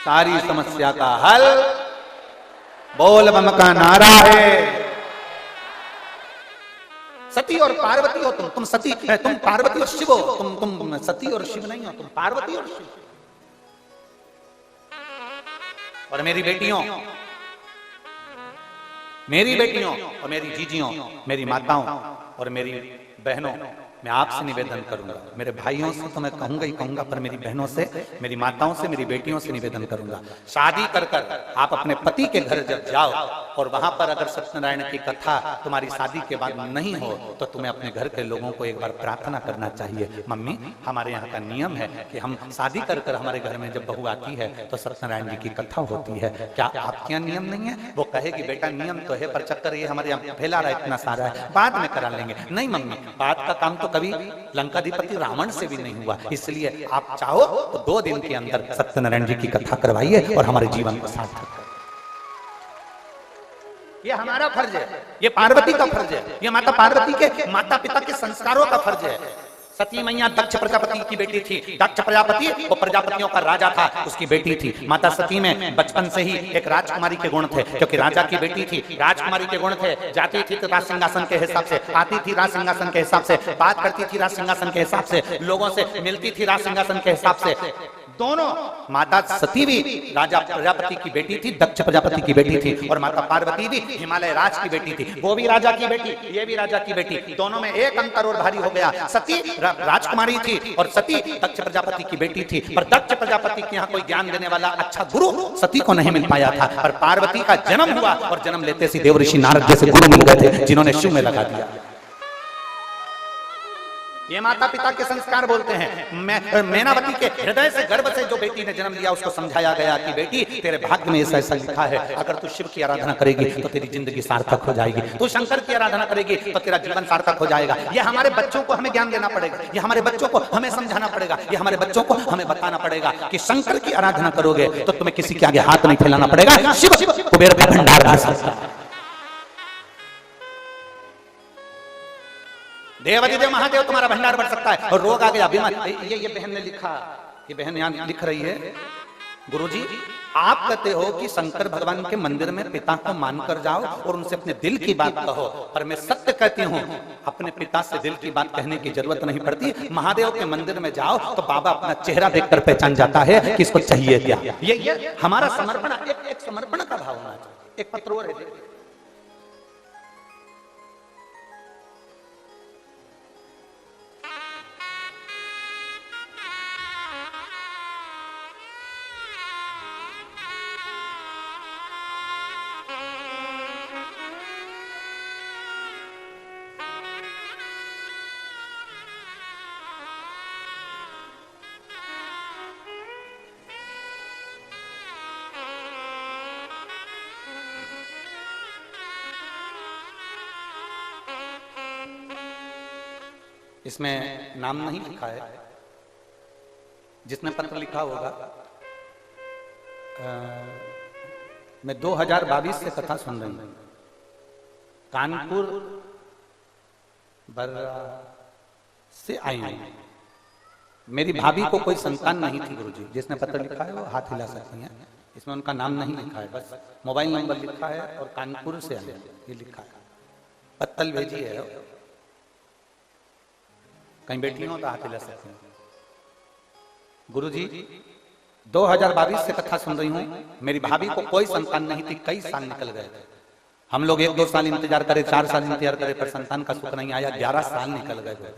सारी समस्या का हल बोल बम का नारा है। सती और पार्वती हो तुम सती, तुम पार्वती और शिव हो, तुम सती और शिव नहीं हो, तुम पार्वती और शिव। और मेरी बेटियों और मेरी जीजियों, मेरी माताओं और मेरी बहनों, मैं आपसे निवेदन करूंगा, मेरे भाइयों से तो मैं कहूंगा ही कहूंगा, पर मेरी बहनों से, मेरी माताओं से, मेरी बेटियों से निवेदन करूंगा, शादी कर आप अपने पति के घर जब जाओ और वहां पर अगर सत्यनारायण की कथा तुम्हारी शादी के बाद नहीं हो तो तुम्हें अपने घर के लोगों को एक बार प्रार्थना करना चाहिए, मम्मी हमारे यहाँ का नियम है कि हम शादी कर हमारे घर में जब बहू आती है तो सत्यनारायण जी की कथा होती है, क्या आपके यहाँ नियम नहीं है? वो कहेगी बेटा नियम तो है पर चक्कर ये हमारे यहाँ फैला रहा है, इतना सारा है, बाद में करा लेंगे। नहीं मम्मी, बाद का काम तो कभी लंकाधिपति रावण से भी नहीं हुआ, इसलिए आप चाहो तो 2 दिन के अंदर सत्यनारायण जी की कथा करवाइए और हमारे जीवन को सार्थक करिए। ये हमारा फर्ज है, ये पार्वती का फर्ज है, ये माता पार्वती के माता पिता के संस्कारों का फर्ज है। सती मैया दक्ष प्रजापति की बेटी थी। दक्ष प्रजापति वो प्रजापतियों का राजा था, उसकी बेटी थी। माता सती में बचपन से ही एक राजकुमारी के गुण थे, क्योंकि राजा की बेटी थी, राजकुमारी के गुण थे। जाती थी तो राज सिंहासन के हिसाब से, आती थी राज सिंहासन के हिसाब से, बात करती थी राज सिंहासन के हिसाब से, लोगों से मिलती थी राज सिंहासन के हिसाब से। दोनों, माता सती भी राजा प्रजापति की बेटी थी, दक्ष प्रजापति की बेटी थी, और माता पार्वती भी हिमालय राज की बेटी थी। वो भी राजा की बेटी, ये भी राजा की बेटी, दोनों में एक अंतर और भारी हो गया। सती राजकुमारी थी और सती दक्ष प्रजापति की बेटी थी, पर दक्ष प्रजापति के यहाँ कोई ज्ञान देने वाला अच्छा गुरु सती को नहीं मिल पाया था। और पार्वती का जन्म हुआ और जन्म लेते सी देव ऋषि नारद जैसे गुरु मिल गए थे, जिन्होंने शिव में लगा दिया। ये माता पिता के संस्कार बोलते हैं। मैनावती के हृदय से, गर्भ से जो बेटी ने जन्म लिया, उसको समझाया गया कि बेटी तेरे भाग्य में ऐसा ऐसा लिखा है, अगर तू शिव की आराधना करेगी तो तेरी जिंदगी सार्थक हो जाएगी, तू शंकर की आराधना करेगी तो तेरा जीवन सार्थक हो जाएगा। ये हमारे बच्चों को हमें ज्ञान देना पड़ेगा, ये हमारे बच्चों को हमें समझाना पड़ेगा, ये हमारे बच्चों को हमें बताना पड़ेगा कि शंकर की आराधना करोगे तो तुम्हें किसी के आगे हाथ नहीं फैलाना पड़ेगा। शिव कुबेर का भंडार आ सकता है। देवाधिदेव महादेव तुम्हारा भंडार बढ़ सकता है। और रोग आ गया, बीमार, ये बहन ने लिखा, ये बहन यहाँ लिख रही है, गुरुजी आप कहते हो कि शंकर भगवान के मंदिर में पिता को मानकर जाओ और उनसे अपने दिल की बात कहो, पर मैं सत्य कहती हूँ, अपने पिता से दिल की बात कहने की जरूरत नहीं पड़ती। महादेव के मंदिर में जाओ तो बाबा अपना चेहरा देखकर पहचान जाता है कि इसको चाहिए क्या। ये हमारा समर्पण, एक समर्पण का भाव होना चाहिए। एक पत्र और है, इसमें नाम नहीं लिखा है। जिसने पत्र लिखा होगा, मैं 2022 से कथा सुन रही हूँ, कानपुर बर्रा से आई हूँ। मेरी भाभी को कोई संतान नहीं थी गुरुजी। जिसने पत्र लिखा है वो हाथ हिला सकती हैं, इसमें उनका नाम नहीं लिखा है, बस मोबाइल नंबर लिखा है और कानपुर से आई ये लिखा है। पत्तल भेजी है, कहीं बैठी हो तो हाथ हिला सकते हैं। गुरुजी 2022 से कथा सुन रही हूँ, मेरी भाभी को कोई संतान नहीं थी, कई साल निकल गए थे। हम लोग 1-2 साल इंतजार करे, 4 साल इंतजार करे, पर संतान का सुख नहीं आया। 11 साल निकल गए थे।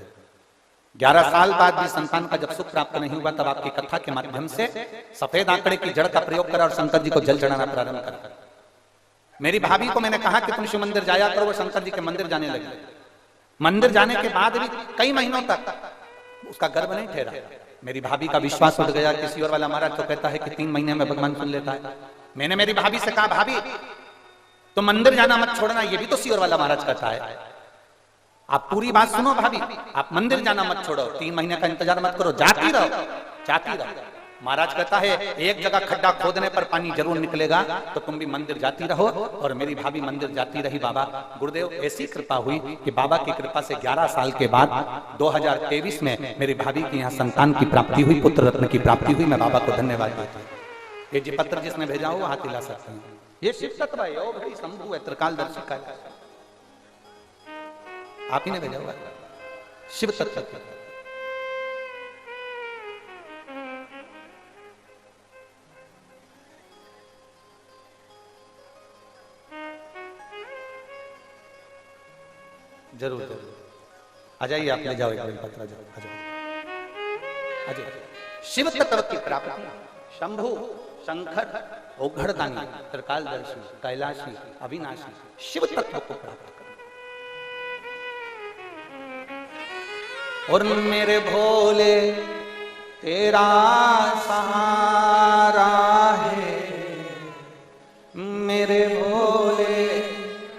11 साल बाद भी संतान का जब सुख प्राप्त नहीं हुआ, तब आपकी कथा के माध्यम से सफेद आंकड़े की जड़ का प्रयोग करा और शंकर जी को जल चढ़ाना प्रारंभ करा। मेरी भाभी को मैंने कहा कि तुम शिव मंदिर जाया करो, वो शंकर जी के मंदिर जाने लगे। मंदिर जाने के बाद भी कई महीनों तक उसका गर्भ नहीं ठहरा। मेरी भाभी का विश्वास उठ गया। किसी और वाला महाराज तो कहता है कि 3 महीने में भगवान सुन लेता है। मैंने मेरी भाभी से कहा, भाभी तो मंदिर जाना मत छोड़ना, ये भी तो सियोर वाला महाराज कहता है। आप पूरी बात सुनो भाभी, आप मंदिर जाना मत छोड़ो, 3 महीने का इंतजार मत करो, जाती रहो, जाती रहो। महाराज कहता है एक जगह खड्डा खोदने पर पानी जरूर निकलेगा, तो तुम भी मंदिर जाती रहो। और मेरी भाभी मंदिर जाती रही। बाबा गुरुदेव ऐसी कृपा हुई कि बाबा की कृपा से 11 साल के बाद 2023 में मेरी भाभी की यहाँ संतान की प्राप्ति हुई, पुत्र रत्न की प्राप्ति हुई। मैं बाबा को धन्यवाद देता हूँ। ये जी पत्र जिसने भेजा हो हाथ हिला सकते हैं। ये शिव तत्व है, ओ भाई शंभु है, त्रिकालदर्शी का है। आप ही ने भेजा हुआ शिव तत्व। जरूर जरूर आ जाइए, आप ले जाओ एक पत्र, आ जाओ। शिव तत्व की प्राप्ति, शंभु, शंकर, ओघड़दानी, त्रिकालदर्शी, कैलाशी, अविनाशी शिव तत्व को प्राप्त कर। और मेरे भोले तेरा सहारा है, मेरे भोले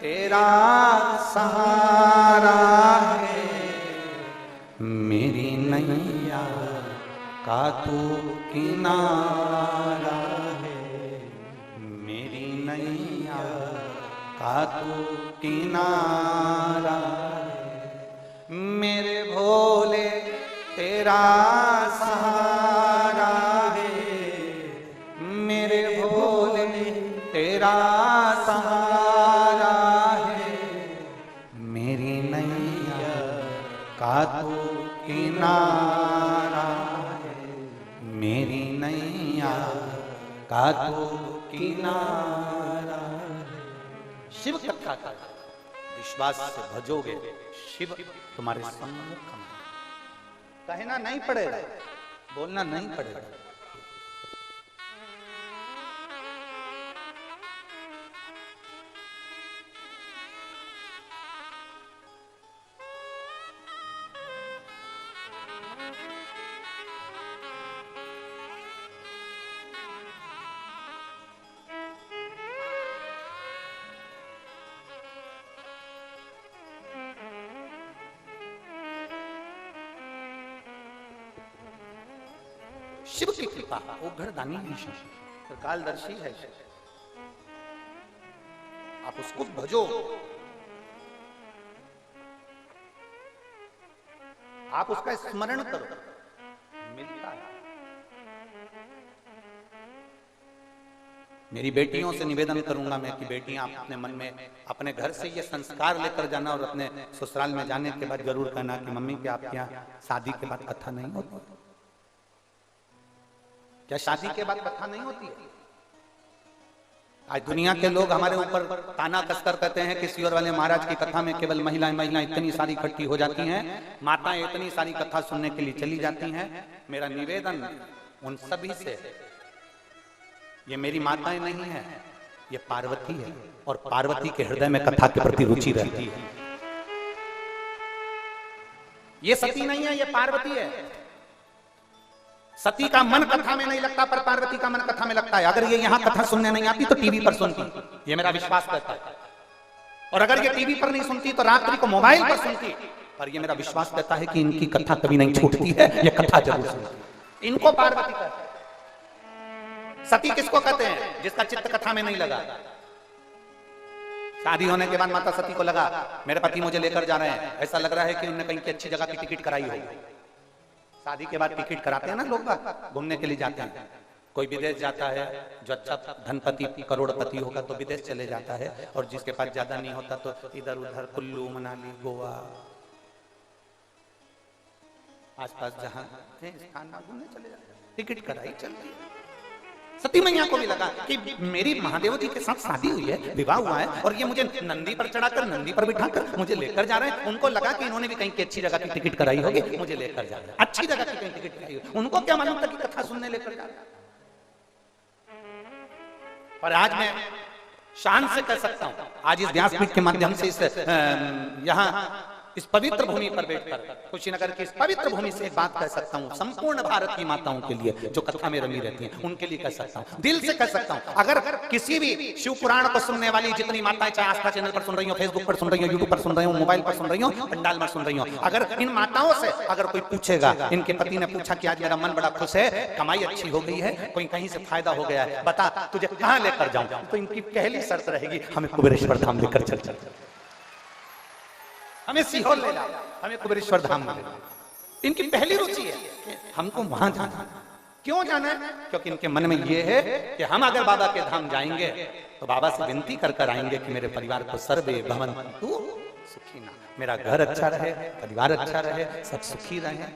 तेरा सहारा है, मेरी नैया का तू किनारा है, मेरी नैया का तू किनारा मेरे भोले तेरा सहारा है, मेरे भोले तेरा सहारा है, मेरी नैया का तू किनारा है, मेरी नैया का तू किनारा। शिव कथा का विश्वास से भजोगे, शिव तुम्हारे सम्मुख में। कहना नहीं पड़ेगा, बोलना नहीं पड़ेगा। शिव की कृपा, वो घरदानी है, कालदर्शी है। आप उसको भजो, आप उसका स्मरण करो, मिलता है। मेरी बेटियों से निवेदन करूंगा मैं कि बेटियां आप अपने मन में अपने घर से ये संस्कार लेकर जाना और अपने ससुराल में जाने के बाद जरूर कहना कि मम्मी क्या आपके यहाँ शादी के बाद कथा नहीं होती? क्या शादी के बाद कथा नहीं होती है? आज दुनिया के लोग हमारे ऊपर ताना कसकर कहते हैं कि सियोर वाले महाराज की कथा में केवल महिलाएं इतनी सारी इकट्ठी हो जाती हैं, माताएं इतनी सारी कथा सुनने के लिए चली जाती हैं। मेरा निवेदन उन सभी से, ये मेरी माताएं नहीं है, ये पार्वती है, और पार्वती के हृदय में कथा के प्रति रुचि रहती है। ये सती नहीं है, ये पार्वती है। सती का मन कथा में नहीं लगता, पर पार्वती का मन कथा में लगता है। अगर ये यहाँ कथा सुनने नहीं आती तो टीवी पर सुनती, ये मेरा विश्वास करता है। और अगर ये टीवी पर नहीं सुनती तो रात्रि को मोबाइल पर सुनती, पर ये मेरा विश्वास करता है कि इनकी कथा कभी नहीं छूटती है, ये कथा जरूर सुनती। इनको पार्वती कहते हैं। सती किसको कहते हैं? जिसका चित्त कथा में नहीं लगा। शादी होने के बाद माता सती को लगा मेरे पति मुझे लेकर जा रहे हैं, ऐसा लग रहा है कि उन्होंने कहीं की अच्छी जगह की टिकट कराई होगी। शादी के बाद टिकट कराते हैं ना लोग, घूमने के लिए जाते हैं। कोई विदेश जाता है, जो अच्छा धनपति करोड़पति होगा तो विदेश चले जाता है, और जिसके पास ज्यादा नहीं होता तो इधर उधर कुल्लू मनाली गोवा आसपास जहां स्थान घूमने चले जाते हैं। टिकट कराई चलती है। सती मैया को भी लगा कि मेरी महादेव जी के साथ शादी हुई है, विवाह हुआ है, और ये मुझे नंदी पर चढ़ाकर नंदी पर बिठाकर मुझे लेकर जा रहे हैं। उनको लगा कि इन्होंने भी कहीं की अच्छी जगह की टिकट कराई होगी, मुझे लेकर जा रहे हैं। अच्छी जगह की कहीं टिकट कराई होगी, उनको क्या मालूम था कि कथा सुनने लेकर जा रहे हैं। पर आज मैं शान से कह सकता हूं, आज इस व्यासपीठ के माध्यम से इस यहाँ इस पवित्र भूमि पर बैठकर, कुशीनगर की इस पवित्र भूमि से एक बात कह सकता हूँ, संपूर्ण भारत की माताओं के लिए जो कथा में रमी रहती हैं, उनके लिए कह सकता हूँ, दिल से कह सकता हूँ। अगर किसी भी शिव पुराण को सुनने वाली जितनी माताएं, चाहे आस्था चैनल पर सुन रही हो, फेसबुक पर सुन रही हो, यूट्यूब पर सुन रही हो, मोबाइल पर सुन रही हो, पंडाल में सुन रही हो, अगर इन माताओं से अगर कोई पूछेगा, इनके पति ने पूछा कि आज मेरा मन बड़ा खुश है, कमाई अच्छी हो गई है, कोई कहीं से फायदा हो गया है, बता तुझे कहाँ लेकर जाऊं, तो इनकी पहली शर्त रहेगी हमें कुबेरेश्वर धाम लेकर चल, हमें सीहोर ले जाओ, हमें कुबेरेश्वर धाम ले जाओ। इनकी पहली रुचि है कि हमको वहां जाना। क्यों जाना है? क्योंकि इनके मन में ये है कि हम अगर बाबा के धाम जाएंगे तो बाबा से विनती कर कर आएंगे कि मेरे परिवार को सर्वे भवन्तु सुखिनः, मेरा घर अच्छा रहे, परिवार अच्छा रहे, सब सुखी रहे,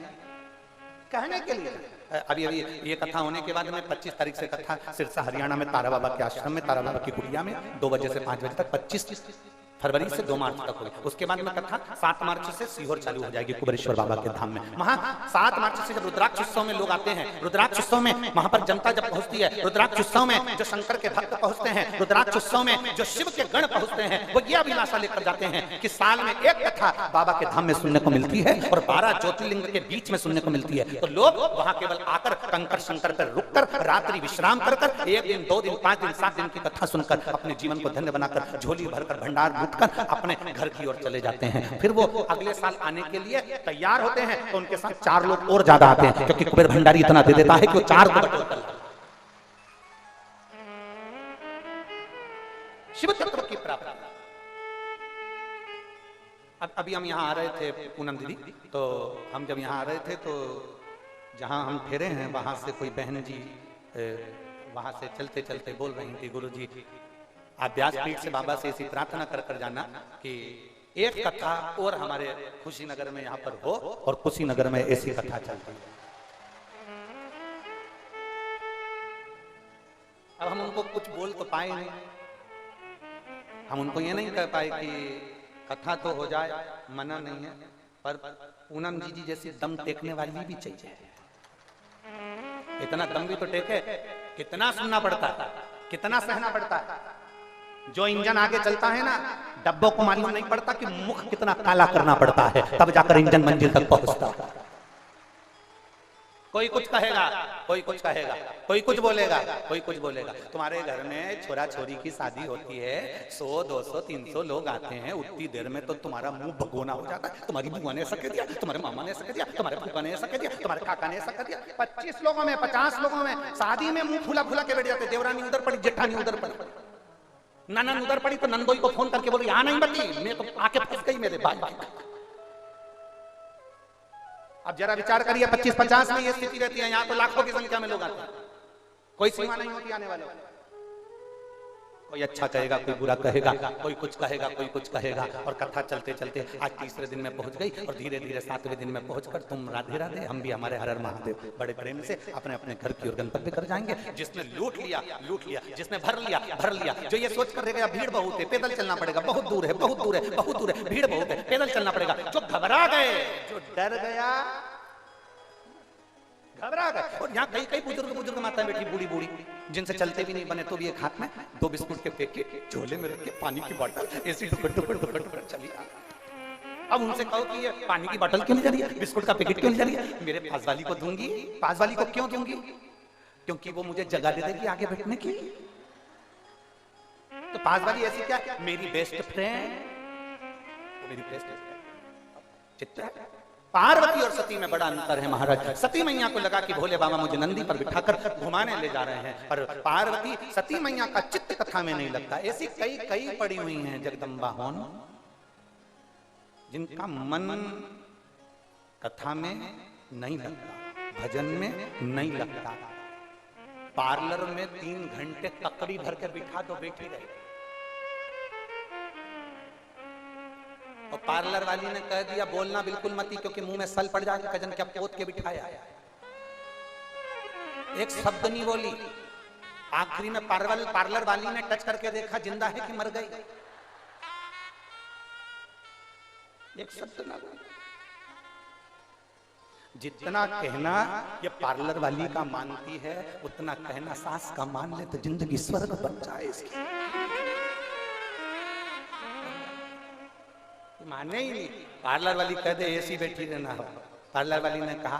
कहने के लिए। अभी ये कथा होने के बाद में 25 तारीख से कथा सिरसा हरियाणा में तारा बाबा के आश्रम में, तारा बाबा की कुटिया में 2 बजे से 5 बजे तक, 25 फरवरी से 2 मार्च तक होगी। उसके बाद में कथा 7 मार्च से सीहोर चालू हो जाएगी कुबेरेश्वर बाबा के धाम में। वहां 7 मार्च से जब रुद्राक्ष उत्सव में लोग आते हैं, रुद्राक्ष उत्सव में वहां पर जनता जब पहुंचती है, रुद्राक्ष उत्सव में जो शंकर के भक्त पहुंचते हैं, रुद्राक्ष उत्सव में जो शिव के गण पहुंचते हैं, वो ये अभिलाषा लेकर जाते हैं कि साल में एक कथा बाबा के धाम में सुनने को मिलती है और 12 ज्योतिर्लिंग के बीच में सुनने को मिलती है। तो लोग वहां केवल आकर कंकर शंकर पर रुककर रात्रि विश्राम कर 1 दिन 2 दिन 5 दिन 7 दिन की कथा सुनकर अपने जीवन को धन्य बनाकर झोली भरकर भंडार लूटकर अपने घर की ओर चले जाते हैं। फिर वो अगले साल आने के लिए तैयार होते हैं तो उनके साथ 4 लोग और ज्यादा आते हैं, क्योंकि कुबेर भंडारी इतना दे देता है कि वो 4 को बटोरता है। शिव तत्व की प्राप्ति अभी हम यहाँ आ रहे थे पूनम दीदी, तो हम जब यहाँ आ रहे थे तो जहाँ हम ठहरे हैं वहाँ से कोई बहन जी वहाँ से चलते चलते बोल रही थी, गुरु जी आप व्यासपीठ से बाबा से ऐसी प्रार्थना कर कर जाना कि एक कथा और हमारे कुशीनगर में यहाँ पर हो और कुशीनगर में ऐसी कथा चलती है। अब हम उनको कुछ बोल तो पाए नहीं, हम उनको ये नहीं कह पाए कि कथा तो हो जाए, मना नहीं है, पर पूनम जी जैसी दम टेकने वाली भी चाहिए। इतना दम भी तो टेके, कितना सुनना पड़ता है, कितना सहना पड़ता है। जो इंजन आगे चलता है ना, डब्बों को मालूम नहीं पड़ता कि मुख कितना काला करना पड़ता है, तब जाकर इंजन मंजिल तक पहुंचता है। कोई कुछ कहेगा, कोई कुछ कहेगा, कोई कुछ बोलेगा, कोई कुछ बोलेगा। तुम्हारे घर में छोरा छोरी की शादी होती है, 100 200 300 लोग आते हैं, उतनी देर में तो तुम्हारा मुंह भगोना हो जाता है। तुम्हारी बुआ ने ऐसा कह दिया, तुम्हारे मामा ने ऐसा कह दिया, तुम्हारे फूफा ने ऐसा कह दिया, तुम्हारे काका ने ऐसा कह दिया। 25 लोगों में 50 लोगों में शादी में मुंह फुला फुला के बैठ जाते। देवरानी उधर पड़ी, जेठानी उधर पड़ी, ननन उधर पड़ी तो नंदोई को फोन करके बोलो यहाँ नहीं बची, मैं तो आके फंस गई मेरे भाई। अब जरा विचार करिए, 25-50 में ये स्थिति रहती है, यहाँ तो लाखों की संख्या में लोग आते हैं, कोई सीमा नहीं होती आने वाले। कोई अच्छा कहेगा, कोई बुरा कहेगा, कोई कुछ कहेगा, कोई कुछ कहेगा। और कथा चलते चलते आज तीसरे दिन में पहुंच गई और धीरे धीरे 7वें दिन में पहुंचकर तुम राधे राधे, हम भी हमारे हर हर महादेव बड़े प्रेम से अपने अपने घर की ओर गंतव्य कर जाएंगे। जिसने लूट लिया लूट लिया, जिसने भर लिया भर लिया। जो ये सोच कर रहेगा भीड़ बहुत है, पैदल चलना पड़ेगा, बहुत दूर है, बहुत दूर है, बहुत दूर है, भीड़ बहुत है, पैदल चलना पड़ेगा। जो घबरा गए, जो डर गया, घबरा गए। और यहाँ कई कई बुजुर्ग माताएं बैठी, बूढ़ी बूढ़ी, जिनसे चलते भी नहीं बने तो भी एक हाथ में 2 बिस्कुट के पैकेट, झोले में रख के पानी की बोतल, ऐसी टुकड़ चली। अब उनसे कहो कि ये पानी की बोतल क्यों ले जा रही है, बिस्कुट का पैकेट क्यों ले जा रही है? मेरे पास वाली को दूंगी। पास वाली को क्यों दूंगी? क्योंकि वो मुझे जगह दे देगी आगे बैठने की। तो पास वाली ऐसी क्या, मेरी बेस्ट फ्रेंड, मेरी बेस्ट चित्रा। पार्वती और सती में बड़ा अंतर है महाराज। सती मैया को लगा कि भोले बाबा मुझे नंदी पर बिठाकर घुमाने ले जा रहे हैं, पर पार्वती सती मैया का चित्त कथा में नहीं लगता। ऐसी कई कई पड़ी हुई हैं जगदम्बा होन, जिनका मन कथा में नहीं लगता, भजन में नहीं लगता। पार्लर में 3 घंटे तकड़ी भर के बिठा दो, बैठी रहे। और पार्लर वाली ने कह दिया बोलना बिल्कुल मती, क्योंकि मुंह में सल पड़ जाएगा, कजन क्या पोत के बिठाया। एक शब्द नहीं बोली। आखिरी में पार्लर वाली ने टच करके देखा जिंदा है कि मर गई, एक शब्द ना बोली। जितना कहना ये पार्लर वाली का मानती है, उतना कहना सास का मान ले तो जिंदगी स्वर्ग बन जाए इसकी। माने ही नहीं। पार्लर वाली कह दे ऐसी बैठी रहना हो। पार्लर वाली ने कहा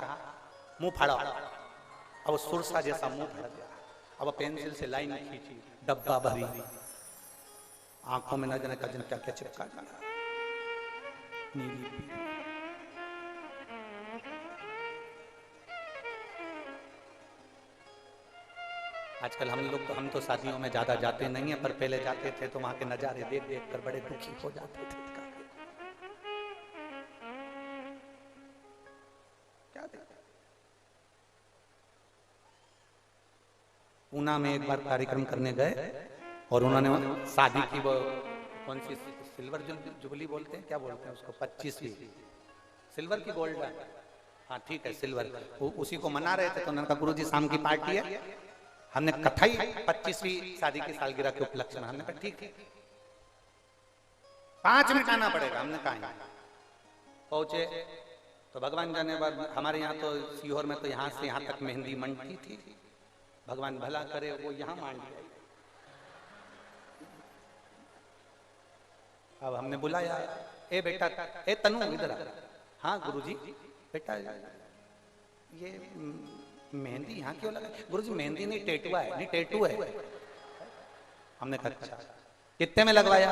मुंह फाड़ो, अब वो सुरसा जैसा मुंह फाड़ गया। अब पेंसिल से लाइन खींची, डब्बा भरी, आंखों में न जाने का क्या क्या चिपका दिया, नीली पीली। आजकल हम तो शादियों में ज्यादा जाते नहीं है, पर पहले जाते थे तो वहां के नजारे देख देख कर बड़े दुखी हो जाते थे। पूना में एक बार कार्यक्रम करने गए और उन्होंने शादी की, वो कौन सी सिल्वर जुबली बोलते हैं, क्या बोलते हैं उसको, 25वीं सिल्वर की गोल्ड, हाँ ठीक है सिल्वर, उसी को मना रहे थे। तो उन्होंने कहा गुरुजी शाम की पार्टी है, हमने कथा ही 25वीं शादी की सालगिरह के उपलक्ष्य में। हमने कहा ठीक है 5 मिनट आना पड़ेगा। हमने कहा पहुंचे तो भगवान जाने बाद, हमारे यहाँ तो सीहोर में तो यहाँ से यहाँ तक मेहंदी मंडती थी, भगवान भला करे वो यहाँ मान लिया। अब हमने बुलाया, ए बेटा, ए तनु इधर आ। हाँ गुरुजी, बेटा ये मेहंदी यहाँ क्यों लगा? गुरुजी मेहंदी नहीं टेटुआ है। नहीं टेटू है। हमने कहा अच्छा कितने में लगवाया?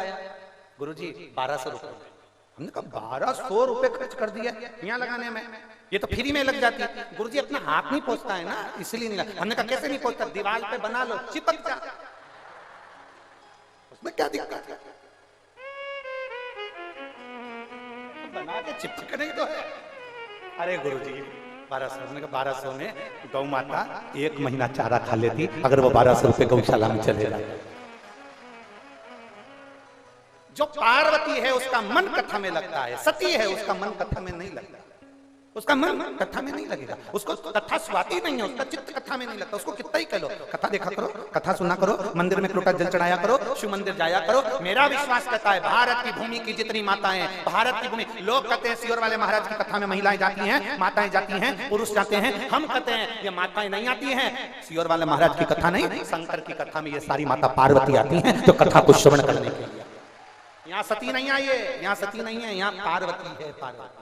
गुरुजी 1200 रुपए। हमने कहा 1200 रुपए खर्च कर दिया यहाँ लगाने में, ये तो फ्री में लग जाती है। गुरुजी अपना हाथ नहीं पहुंचता है ना, इसलिए नहीं लगा। हमने कहा कैसे नहीं पहुंचता? दीवार पे बना लो, चिपक जा, उसमें क्या दिक्कत है? बना के चिपकने तो है। अरे गुरुजी 1200 ने 1200 में गौ माता 1 महीना चारा खा लेती अगर वो 1200 रुपए गौशाला में चले जाए। जो पार्वती है उसका मन कथा में लगता है, सती है उसका मन कथा में नहीं लगता, उसका मन कथा में नहीं लगेगा, उसको कथा स्वाती नहीं है, उसका चित्त कथा में नहीं लगता। उसको कितना ही कह लो कथा देखा करो, कथा सुना करो, मंदिर में लोटा जल चढ़ाया करो, शिव मंदिर जाया करो। मेरा विश्वास कहता है भारत की भूमि की जितनी माताएं, भारत की भूमि, लोग कहते हैं सियोर वाले महाराज की कथा में महिलाएं जाती हैं, माताएं जाती हैं, पुरुष जाते हैं। हम कहते हैं ये माताएं नहीं आती हैं, सियोर वाले महाराज की कथा नहीं, शंकर की कथा में ये सारी माता पार्वती आती हैं जो कथा को श्रवण करने के लिए। यहाँ सती नहीं आई है, यहाँ सती नहीं है, यहाँ पार्वती है। पार्वती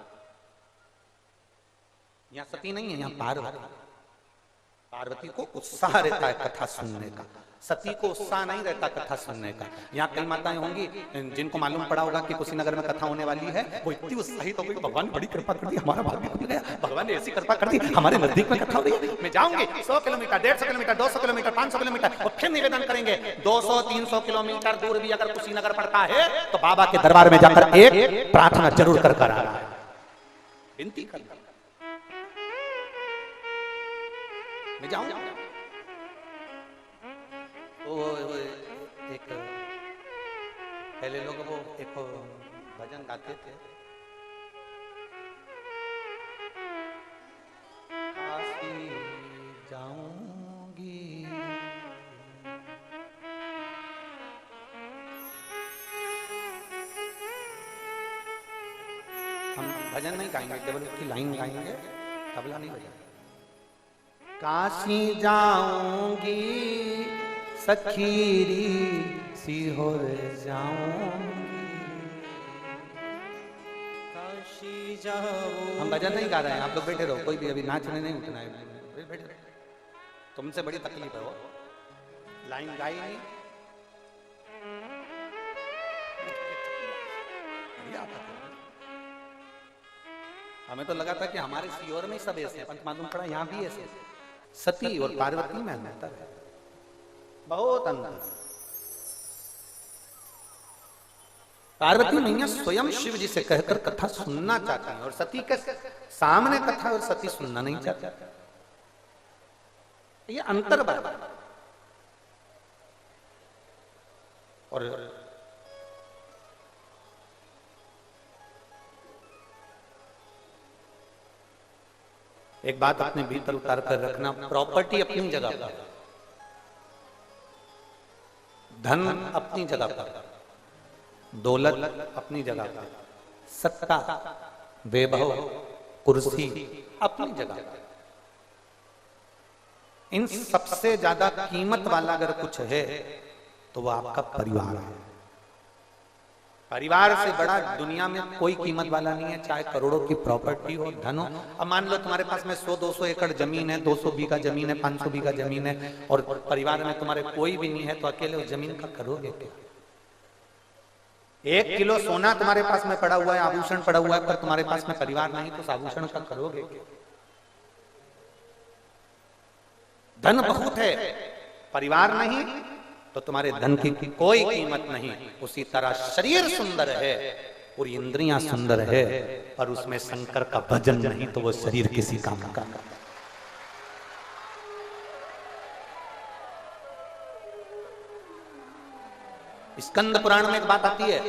यहाँ सती नहीं है, यहाँ पार्वती। पार्वती को उत्साह रहता है कथा सुनने का, सती को उत्साह नहीं रहता कथा सुनने का। यहाँ कई माताएं होंगी जिनको मालूम पड़ा होगा कि कुशीनगर में कथा होने वाली है, वो इतनी उत्साहित हो गई, भगवान ने बड़ी कृपा कर दी, हमारा भाग्य खुल गया, भगवान ने ऐसी कृपा कर दी, हमारे नजदीक में कथा हो रही है, मैं जाऊंगी 100 किलोमीटर, 150 किलोमीटर, 200 किलोमीटर, 500 किलोमीटर, और फिर निवेदन करेंगे 200-300 किलोमीटर दूर भी अगर कुशीनगर पड़ता है तो बाबा के दरबार में जाकर एक प्रार्थना जरूर कर कर आना है, विनती करना। मैं जाऊंगा वो एक पहले लोग वो एक भजन गाते थे, काशी जाऊंगी हम भजन नहीं गाएंगे, केवल उसकी लाइन गाएंगे, तबला नहीं बजाएंगे। काशी जाऊंगी सखीरी सीहोर जाऊंगी, काशी जाऊंगी। हम भजन नहीं गा रहे हैं, आप लोग बैठे रहो, कोई भी अभी नाचने नहीं उठना है, बैठे रहो। तुमसे बड़ी तकलीफ है वो, लाइन गाई नहीं। हमें तो लगा था कि हमारे सीहोर में सब ऐसे, पंच मालूम पड़ा यहाँ भी ऐसे। सती और पार्वती में अंतर है, बहुत अंतर। पार्वती मैया स्वयं शिव जी से कहकर कथा सुनना चाहती हैं और सती के सामने कथा और सती सुनना नहीं चाहती। ये अंतर बराबर। और एक बात अपने भीतर उतार कर रखना, प्रॉपर्टी अपनी जगह पर, धन अपनी जगह पर, दौलत अपनी जगह पर, सत्ता, वैभव, कुर्सी अपनी जगह पर। इन सबसे ज्यादा कीमत वाला अगर कुछ है तो वो आपका परिवार है। परिवार से बड़ा दुनिया में कोई कीमत वाला नहीं है, चाहे करोड़ों की प्रॉपर्टी हो, धन हो। अब मान लो तुम्हारे पास में 100-200 एकड़ जमीन है, 200 बीघा जमीन है, 500 बीघा जमीन है, और परिवार में तुम्हारे कोई भी नहीं है, तो अकेले उस जमीन का करोगे क्या? 1 किलो सोना तुम्हारे पास में पड़ा हुआ है, आभूषण पड़ा हुआ है, पर तुम्हारे पास में परिवार नहीं, तो उस आभूषण का करोगे क्या? धन बहुत है, परिवार नहीं, तो तुम्हारे धन की कोई कीमत नहीं। उसी तरह शरीर सुंदर है, पूरी इंद्रियां सुंदर है, पर उसमें शंकर का भजन नहीं तो वो शरीर किसी काम का। स्कंद पुराण में एक बात आती है,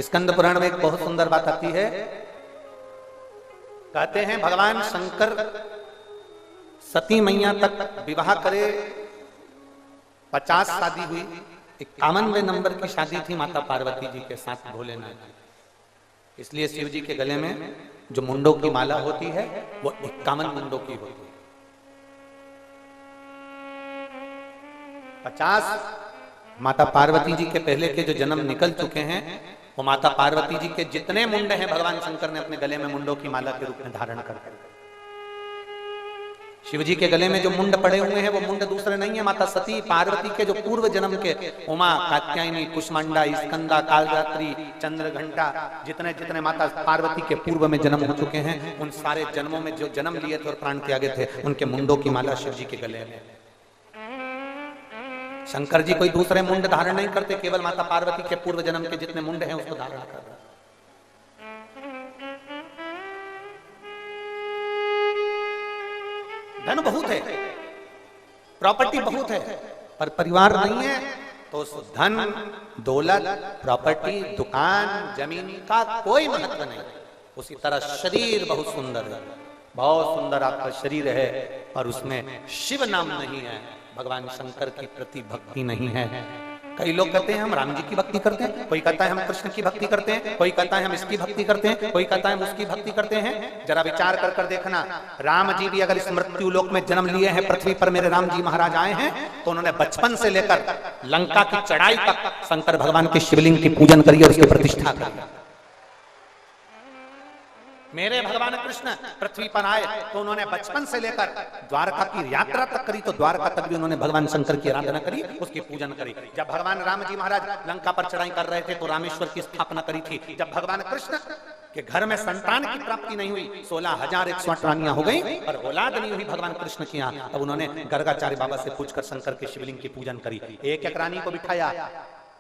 स्कंद पुराण में एक बहुत सुंदर बात आती है। कहते हैं भगवान शंकर सती मैया तक विवाह करे, 50 शादी हुई, 51वें नंबर की शादी थी माता पार्वती जी के साथ भोलेनाथ। इसलिए शिव जी के गले में जो मुंडों की माला होती है वो 51 मुंडों की होती है। 50 माता पार्वती जी के पहले के जो जन्म निकल चुके हैं, वो माता पार्वती जी के जितने मुंड हैं भगवान शंकर ने अपने गले में मुंडों की माला के रूप में धारण कर। शिव जी के गले में जो मुंड पड़े हुए हैं वो मुंड दूसरे नहीं है, माता सती पार्वती के जो पूर्व जन्म के, उमा, कात्यायनी, कुष्मांडा, स्कंदा, कालरात्रि, चंद्रघंटा, जितने जितने माता पार्वती के पूर्व में जन्म हो चुके हैं, उन सारे जन्मों में जो जन्म लिए थे और प्राण त्यागे थे, उनके मुंडों की माला शिव जी के गले में। शंकर जी कोई दूसरे मुंड धारण नहीं करते, केवल माता पार्वती के पूर्व जन्म के जितने मुंड हैं उसको धारण कर रहे। धन बहुत है, प्रॉपर्टी बहुत है, पर परिवार नहीं है, तो उस धन दौलत प्रॉपर्टी दुकान जमीन का कोई महत्व नहीं। उसी तरह शरीर बहुत सुंदर है, बहुत सुंदर आपका शरीर है, पर उसमें शिव नाम नहीं है, भगवान शंकर की प्रति भक्ति नहीं है। कई लोग कहते हैं हम राम जी की भक्ति करते हैं, कोई कहता है हम कृष्ण की भक्ति करते हैं, कोई कहता है हम इसकी भक्ति करते हैं, कोई कहता है हम उसकी भक्ति करते हैं। जरा विचार कर कर देखना, राम जी भी अगर इस मृत्यु लोक में जन्म लिए हैं, पृथ्वी पर मेरे राम जी महाराज आए हैं, तो उन्होंने बचपन से लेकर लंका की चढ़ाई तक शंकर भगवान के शिवलिंग की पूजन करी और उसकी प्रतिष्ठा करी। मेरे भगवान कृष्ण पृथ्वी पर आए तो उन्होंने बचपन से लेकर द्वारका की यात्रा तक करी, तो द्वारका तक भी उन्होंने भगवान शंकर की आराधना करी, उसकी पूजन करी। जब भगवान राम जी महाराज लंका पर चढ़ाई कर रहे थे तो रामेश्वर की स्थापना करी थी। जब भगवान कृष्ण के घर में संतान की प्राप्ति नहीं हुई, 16,108 रानियां हो गई, पर औलाद नहीं हुई भगवान कृष्ण की यहाँ, तब उन्होंने गर्गाचार्य बाबा से पूछकर शंकर के शिवलिंग की पूजन करी। एक एक रानी को बिठाया,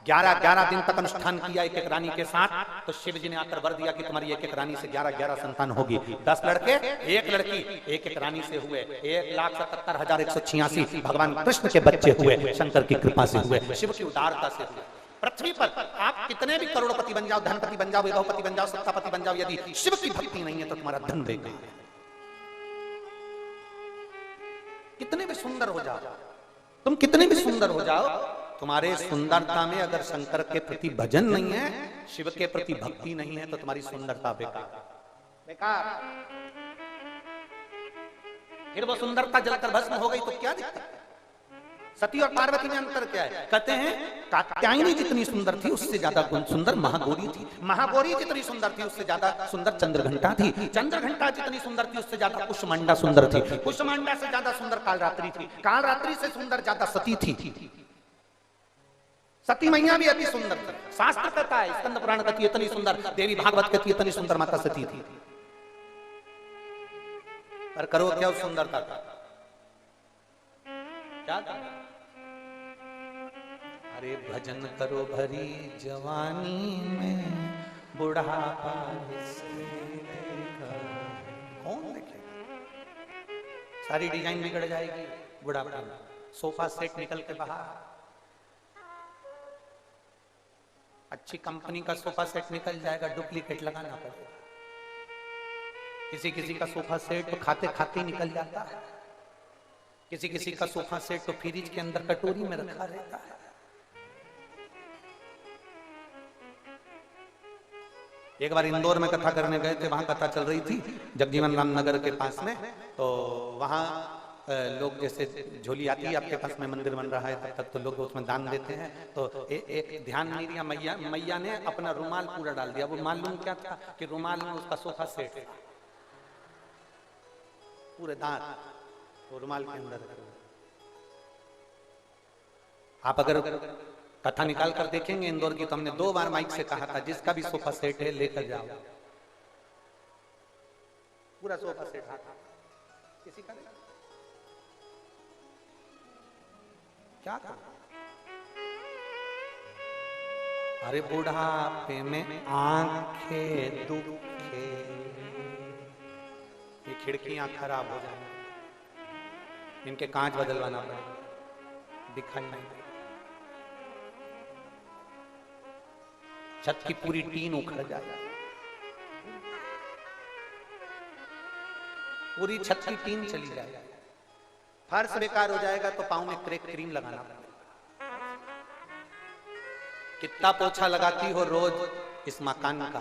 11 दिन तक अनुष्ठान किया एक एक रानी के साथ, तो शिव जी ने आकर वर दिया कि तुम्हारी एक एक रानी से 11 संतान होगी। 10 लड़के एक लड़की एक एक रानी से हुए, 1,77,186 भगवान कृष्ण के बच्चे हुए, शंकर की कृपा से हुए, शिव की उदारता से हुए। पृथ्वी पर आप कितने भी करोड़पति बन जाओ, धनपति बन जाओ, वैभवपति बन जाओ, सत्तापति बन जाओ, यदि शिव की भक्ति नहीं है तो तुम्हारा धन देगा। कितने भी सुंदर हो जाओ, तुम कितने भी सुंदर हो जाओ, तुम्हारे सुंदरता में अगर शंकर के प्रति भजन नहीं है, शिव के प्रति भक्ति नहीं है, तो तुम्हारी सुंदरता बेकार। फिर वो सुंदरता जलकर भस्म हो गई तो क्या दिक्कत? सती और पार्वती में अंतर क्या है? कहते हैं कात्यायनी जितनी सुंदर थी उससे ज्यादा सुंदर महागौरी थी, महागौरी जितनी सुंदर थी उससे ज्यादा सुंदर चंद्रघंटा थी, चंद्रघंटा जितनी सुंदर थी उससे ज्यादा कुष्मांडा सुंदर थी, कुष्मांडा से ज्यादा सुंदर कालरात्रि थी, कालरात्रि से सुंदर ज्यादा सती थी। सती मैया भी अति सुंदर थी। शास्त्र कहता है, स्कंद पुराण कहती इतनी सुंदर, देवी भागवत कहती इतनी सुंदर माता सती थी। पर करो क्या उस सुंदरता का? क्या था? अरे भजन करो भरी जवानी में, बुढ़ापा कौन देखेगा? सारी डिजाइन बिगड़ जाएगी बुढ़ापा में, सोफा सेट निकल के बाहर, अच्छी कंपनी का सोफा सेट निकल जाएगा, डुप्लीकेट लगाना पड़ेगा। किसी का सोफा सेट तो खाते खाते ही निकल जाता है, किसी का सोफा सेट तो फ्रिज के अंदर कटोरी में रखा रहता है। एक बार इंदौर में कथा करने गए थे, वहां कथा चल रही थी जगजीवन राम नगर के पास में, तो वहां लोग जैसे झोली आती है आपके पास में, मंदिर बन रहा है तब तक तो लोग उसमें दान देते हैं, तो एक ध्यान नहीं दिया, मैया ने अपना रुमाल पूरा डाल दिया। वो मालूम क्या था कि रुमाल में उसका सोफा सेट है, पूरे दांत वो रुमाल के अंदर। आप अगर कथा निकाल कर देखेंगे इंदौर की, तो हमने 2 बार माइक से कहा था जिसका भी सोफा सेट है लेकर जाओ, पूरा सोफा सेट आता, किसी का नहीं। क्या था? अरे बुढ़ापे में आंखें दुखे, ये खिड़कियां खराब हो जाएंगी, इनके कांच बदलवाना पड़ेगा, दिखाई नहीं, छत की पूरी टीन उखड़ जाएगी, पूरी छत की टीन चली जाएगी, फर्श बेकार हो जाएगा, तो पांव में क्रीम लगाना पड़ेगा। कितना पोछा लगाती हो रोज इस मकान का,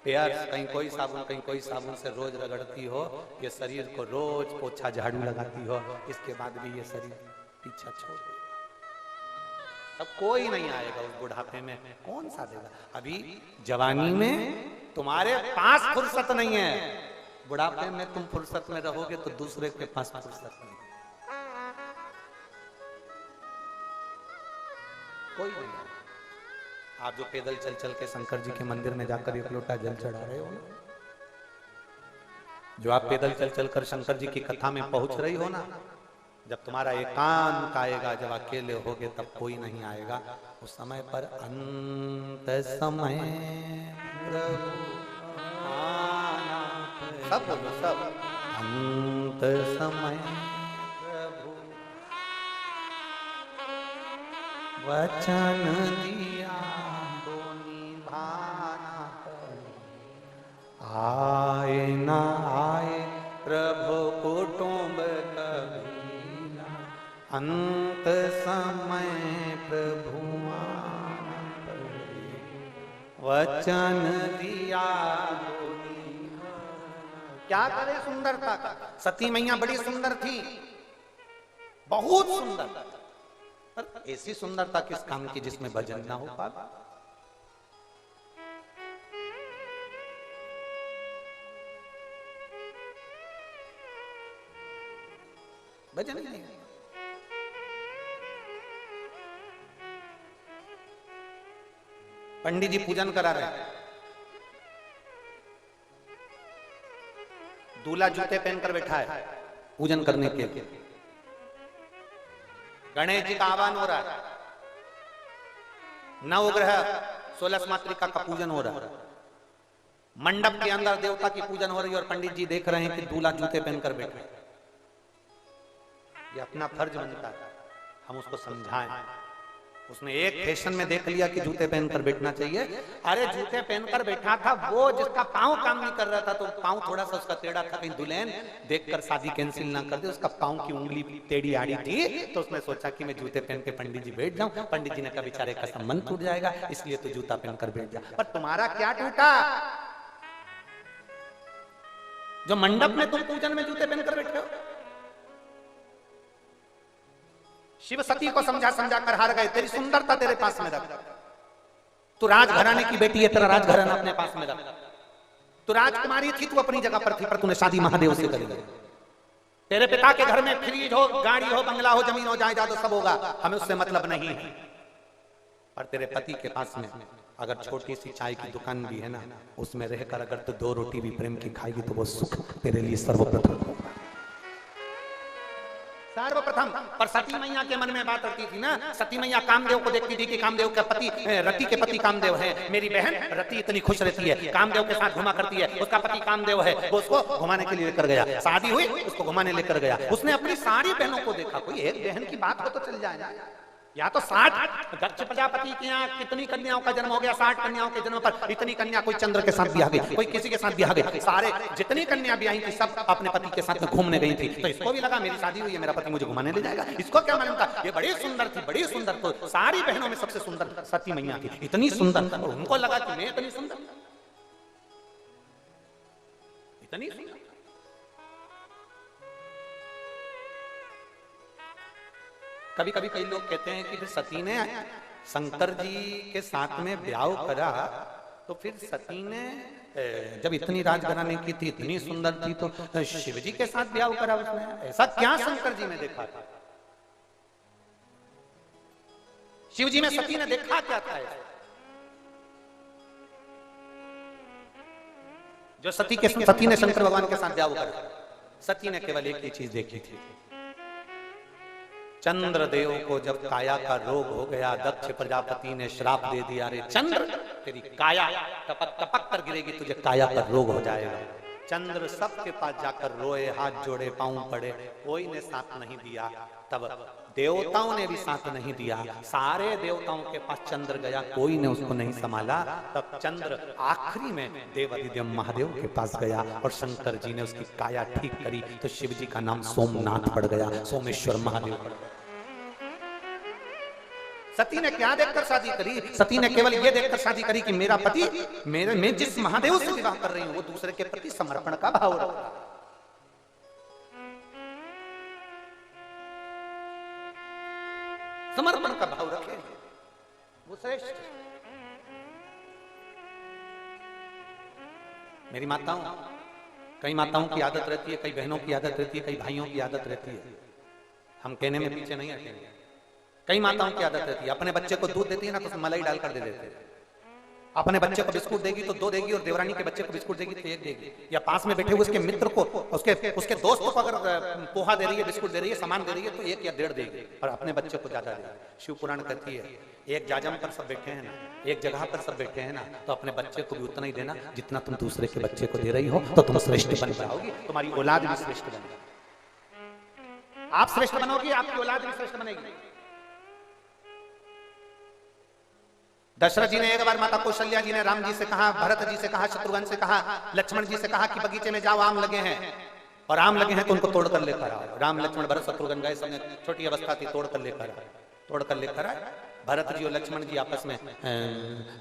पेयर कहीं कोई साबुन कहीं कोई साबुन से रोज रगड़ती हो, ये शरीर को रोज पोछा झाड़ू लगाती हो, इसके बाद भी ये शरीर पीछा छोड़ देगा। अब कोई नहीं आएगा उस बुढ़ापे में, कौन सा देगा? अभी जवानी में तुम्हारे पास फुर्सत नहीं है, बुढ़ापे में तुम फुर्सत में रहोगे तो दूसरे के पास फुर्सत नहीं, कोई नहीं। आप जो पैदल चल चल के शंकर जी के मंदिर में जाकर 1 लोटा जल चढ़ा रहे हो ना, जो आप पैदल चल चल कर शंकर जी की कथा में पहुंच रही हो ना, जब तुम्हारा एकांत आएगा, जब अकेले होगे, तब कोई नहीं आएगा। उस समय पर अंत समय प्रभु आना, सब बोलो सब, अंत समय प्रभु वचन दिया तो निभाना, आए ना आए प्रभु कुटुंब कभी ना, अंत समय प्रभु आना पड़े, वचन दिया तो निभाना। क्या करे सुंदरता का, सती मैया बड़ी सुंदर थी, बहुत सुंदर, पर ऐसी सुंदरता किस काम की जिसमें भजन ना हो पाए। भजन नहीं। पंडित जी पूजन करा रहे हैं, दूल्हा जूते पहनकर बैठा है पूजन करने के लिए। गणेश जी का आह्वान हो रहा है, नवग्रह 16 मातृका का पूजन हो रहा है, मंडप के अंदर देवता की पूजन हो रही है और पंडित जी देख रहे हैं कि दूल्हा जूते पहनकर बैठा। ये अपना फर्ज बनता है हम उसको समझाएं। उसने एक फैशन में देख लिया कि जूते पहनकर बैठना चाहिए। अरे जूते पहनकर बैठा था वो जिसका पांव काम नहीं कर रहा था, तो पांव थोड़ा सा उसका टेढ़ा था, कहीं दुल्हन देखकर शादी कैंसिल ना कर दे, उसका पांव की उंगली टेढ़ी आड़ी थी, तो उसने सोचा कि मैं जूते पहन के पंडित जी बैठ जाऊं। पंडित जी ने कहा बेचारे का संबंध टूट जाएगा, इसलिए तो जूता पहनकर बैठ जा। पर तुम्हारा क्या टूटा, जो मंडप में तुम पूजन में जूते पहनकर बैठे हो। शिव सती को समझा समझा कर हार गए, तेरी सुंदरता तेरे पास में रख, तू राजघराने की बेटी है, तेरा राजघराना अपने पास में रख, तू राजकुमारी थी, तू अपनी जगह पर थी, पर तूने शादी महादेव से करी। तेरे पिता के घर में फ्रिज हो, गाड़ी हो, बंगला हो, जमीन हो, जायदाद हो, सब होगा, हमें उससे मतलब नहीं है। पर तेरे पति के पास में अगर छोटी सी चाय की दुकान भी है ना, उसमें रहकर अगर तू 2 रोटी भी प्रेम की खाएगी तो वो सुख तेरे लिए सर्वप्रथम होगा, सर्वप्रथम। पर सती मैया के मन में बात होती थी ना, सती मैया कामदेव को देखती थी कि कामदेव का पति, रति के पति कामदेव है, मेरी बहन रति इतनी खुश रहती है, कामदेव के साथ घुमा करती है, उसका पति कामदेव है, वो उसको घुमाने के लिए लेकर गया, शादी हुई उसको घुमाने लेकर गया। उसने अपनी सारी बहनों को देखा, कोई एक बहन की बात को तो चल जाए, या तो 60 दक्ष प्रजापति के यहाँ कितनी कन्याओं का जन्म हो गया, 60 कन्याओं के जन्म पर इतनी कन्या, कोई चंद्र के साथ भी आ गई, कोई किसी के साथ भी आ गई, सारे जितनी कन्या भी आई थी सब अपने पति के साथ में घूमने गई थी। तो इसको भी लगा मेरी शादी हुई है, मेरा पति मुझे घुमाने ले जाएगा। इसको क्या मालूम था ये बड़ी सुंदर थी, बड़ी सुंदर, तो सारी बहनों में सबसे सुंदर सती मैया थी, इतनी सुंदर, और उनको लगा कि मैं इतनी सुंदर, इतनी सुंदर। कभी कभी कई लोग कहते हैं कि फिर सती ने शंकर जी के साथ में ब्याह करा, तो फिर सती ने जब इतनी राजघराने की थी, इतनी सुंदर थी, तो शिव जी के साथ ब्याह करा उसने। ऐसा क्या शंकर जी ने देखा था, शिव जी में सती ने देखा क्या था जो सती ने शंकर भगवान के साथ ब्याह करा। सती ने केवल एक ही चीज देखी थी, चंद्रदेव को जब काया का रोग हो गया, दक्ष प्रजापति ने श्राप दे दिया, रे चंद्र तेरी काया टपक टपक कर गिरेगी, तुझे काया का रोग हो जाएगा। चंद्र सबके पास जाकर रोए, हाथ जोड़े, पांव पड़े, कोई ने साथ नहीं दिया। तब देवताओं ने भी साथ नहीं दिया, सारे देवताओं के पास चंद्र गया, कोई ने उसको नहीं संभाला। तब चंद्र आखिरी में देवादिदेव महादेव के पास गया और शंकर जी ने उसकी काया ठीक करी, तो शिव जी का नाम सोमनाथ पड़ गया, सोमेश्वर महादेव पड़ गया। सती ने क्या देखकर शादी करी, सती ने केवल ये देखकर शादी करी कि मेरा पति, मैं जिस महादेव से विवाह कर रही हूं वो दूसरे के प्रति समर्पण का भाव रखता है। समर्पण का भाव रखे वो श्रेष्ठ। मेरी माताओं, कई माताओं की आदत रहती है, कई बहनों की आदत रहती है, कई भाइयों की आदत रहती है, हम कहने में पीछे नहीं हटेंगे। कई माताओं की आदत रहती है, अपने बच्चे को दूध देती है ना तो उसमें मलाई डालकर दे देते हैं। अपने बच्चे को बिस्कुट देगी तो 2 देगी, और देवरानी के बच्चे को बिस्कुट देगी तो 1 देगी। या पास में बैठे हुए उसके मित्र को, उसके दोस्त को अगर पोहा दे रही है, बिस्कुट दे रही है, सामान दे रही है तो 1 या 1.5 देगी, और अपने बच्चे को ज्यादा देगी। शिव पुराण कहती है एक जाजम पर सब बैठे हैं ना, एक जगह पर सब बैठे हैं ना, तो अपने बच्चे को भी उतना ही देना जितना तुम दूसरे के बच्चे को दे रही हो, तो तुम श्रेष्ठ बन जाओगी, तुम्हारी औलाद भी श्रेष्ठ बनेगी। आप श्रेष्ठ बनोगी, आपकी औलाद भी श्रेष्ठ बनेगी। दशरथ जी ने एक बार माता कौशल्या जी ने राम जी से कहा, भरत जी से कहा, शत्रुघ्न से कहा, लक्ष्मण जी से कहा कि बगीचे में जाओ, आम लगे हैं, और आम लगे हैं तो उनको तोड़कर लेकर आओ। राम लक्ष्मण भरत शत्रुघ्न गए, समय छोटी अवस्था थी, तोड़कर लेकर आए। भरत जी और लक्ष्मण जी आपस में,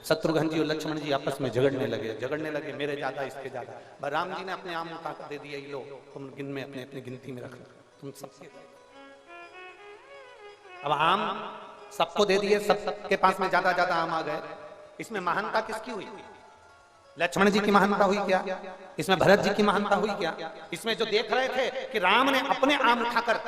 शत्रुघ्न जी और लक्ष्मण जी आपस में झगड़ने लगे, मेरे ज्यादा इसके ज्यादा। राम जी ने अपने आम उठा कर दे दिए, लो तुम गिन में अपने गिनती में रख लो, तुम सबके। अब आम सबको दे दिए, सबके पास में ज्यादा आम आ गए। इसमें महानता किसकी हुई? लक्ष्मण जी की महानता हुई क्या? इसमें भरत जी की महानता हुई क्या? इसमें जो देख रहे थे कि राम ने अपने आम उठाकर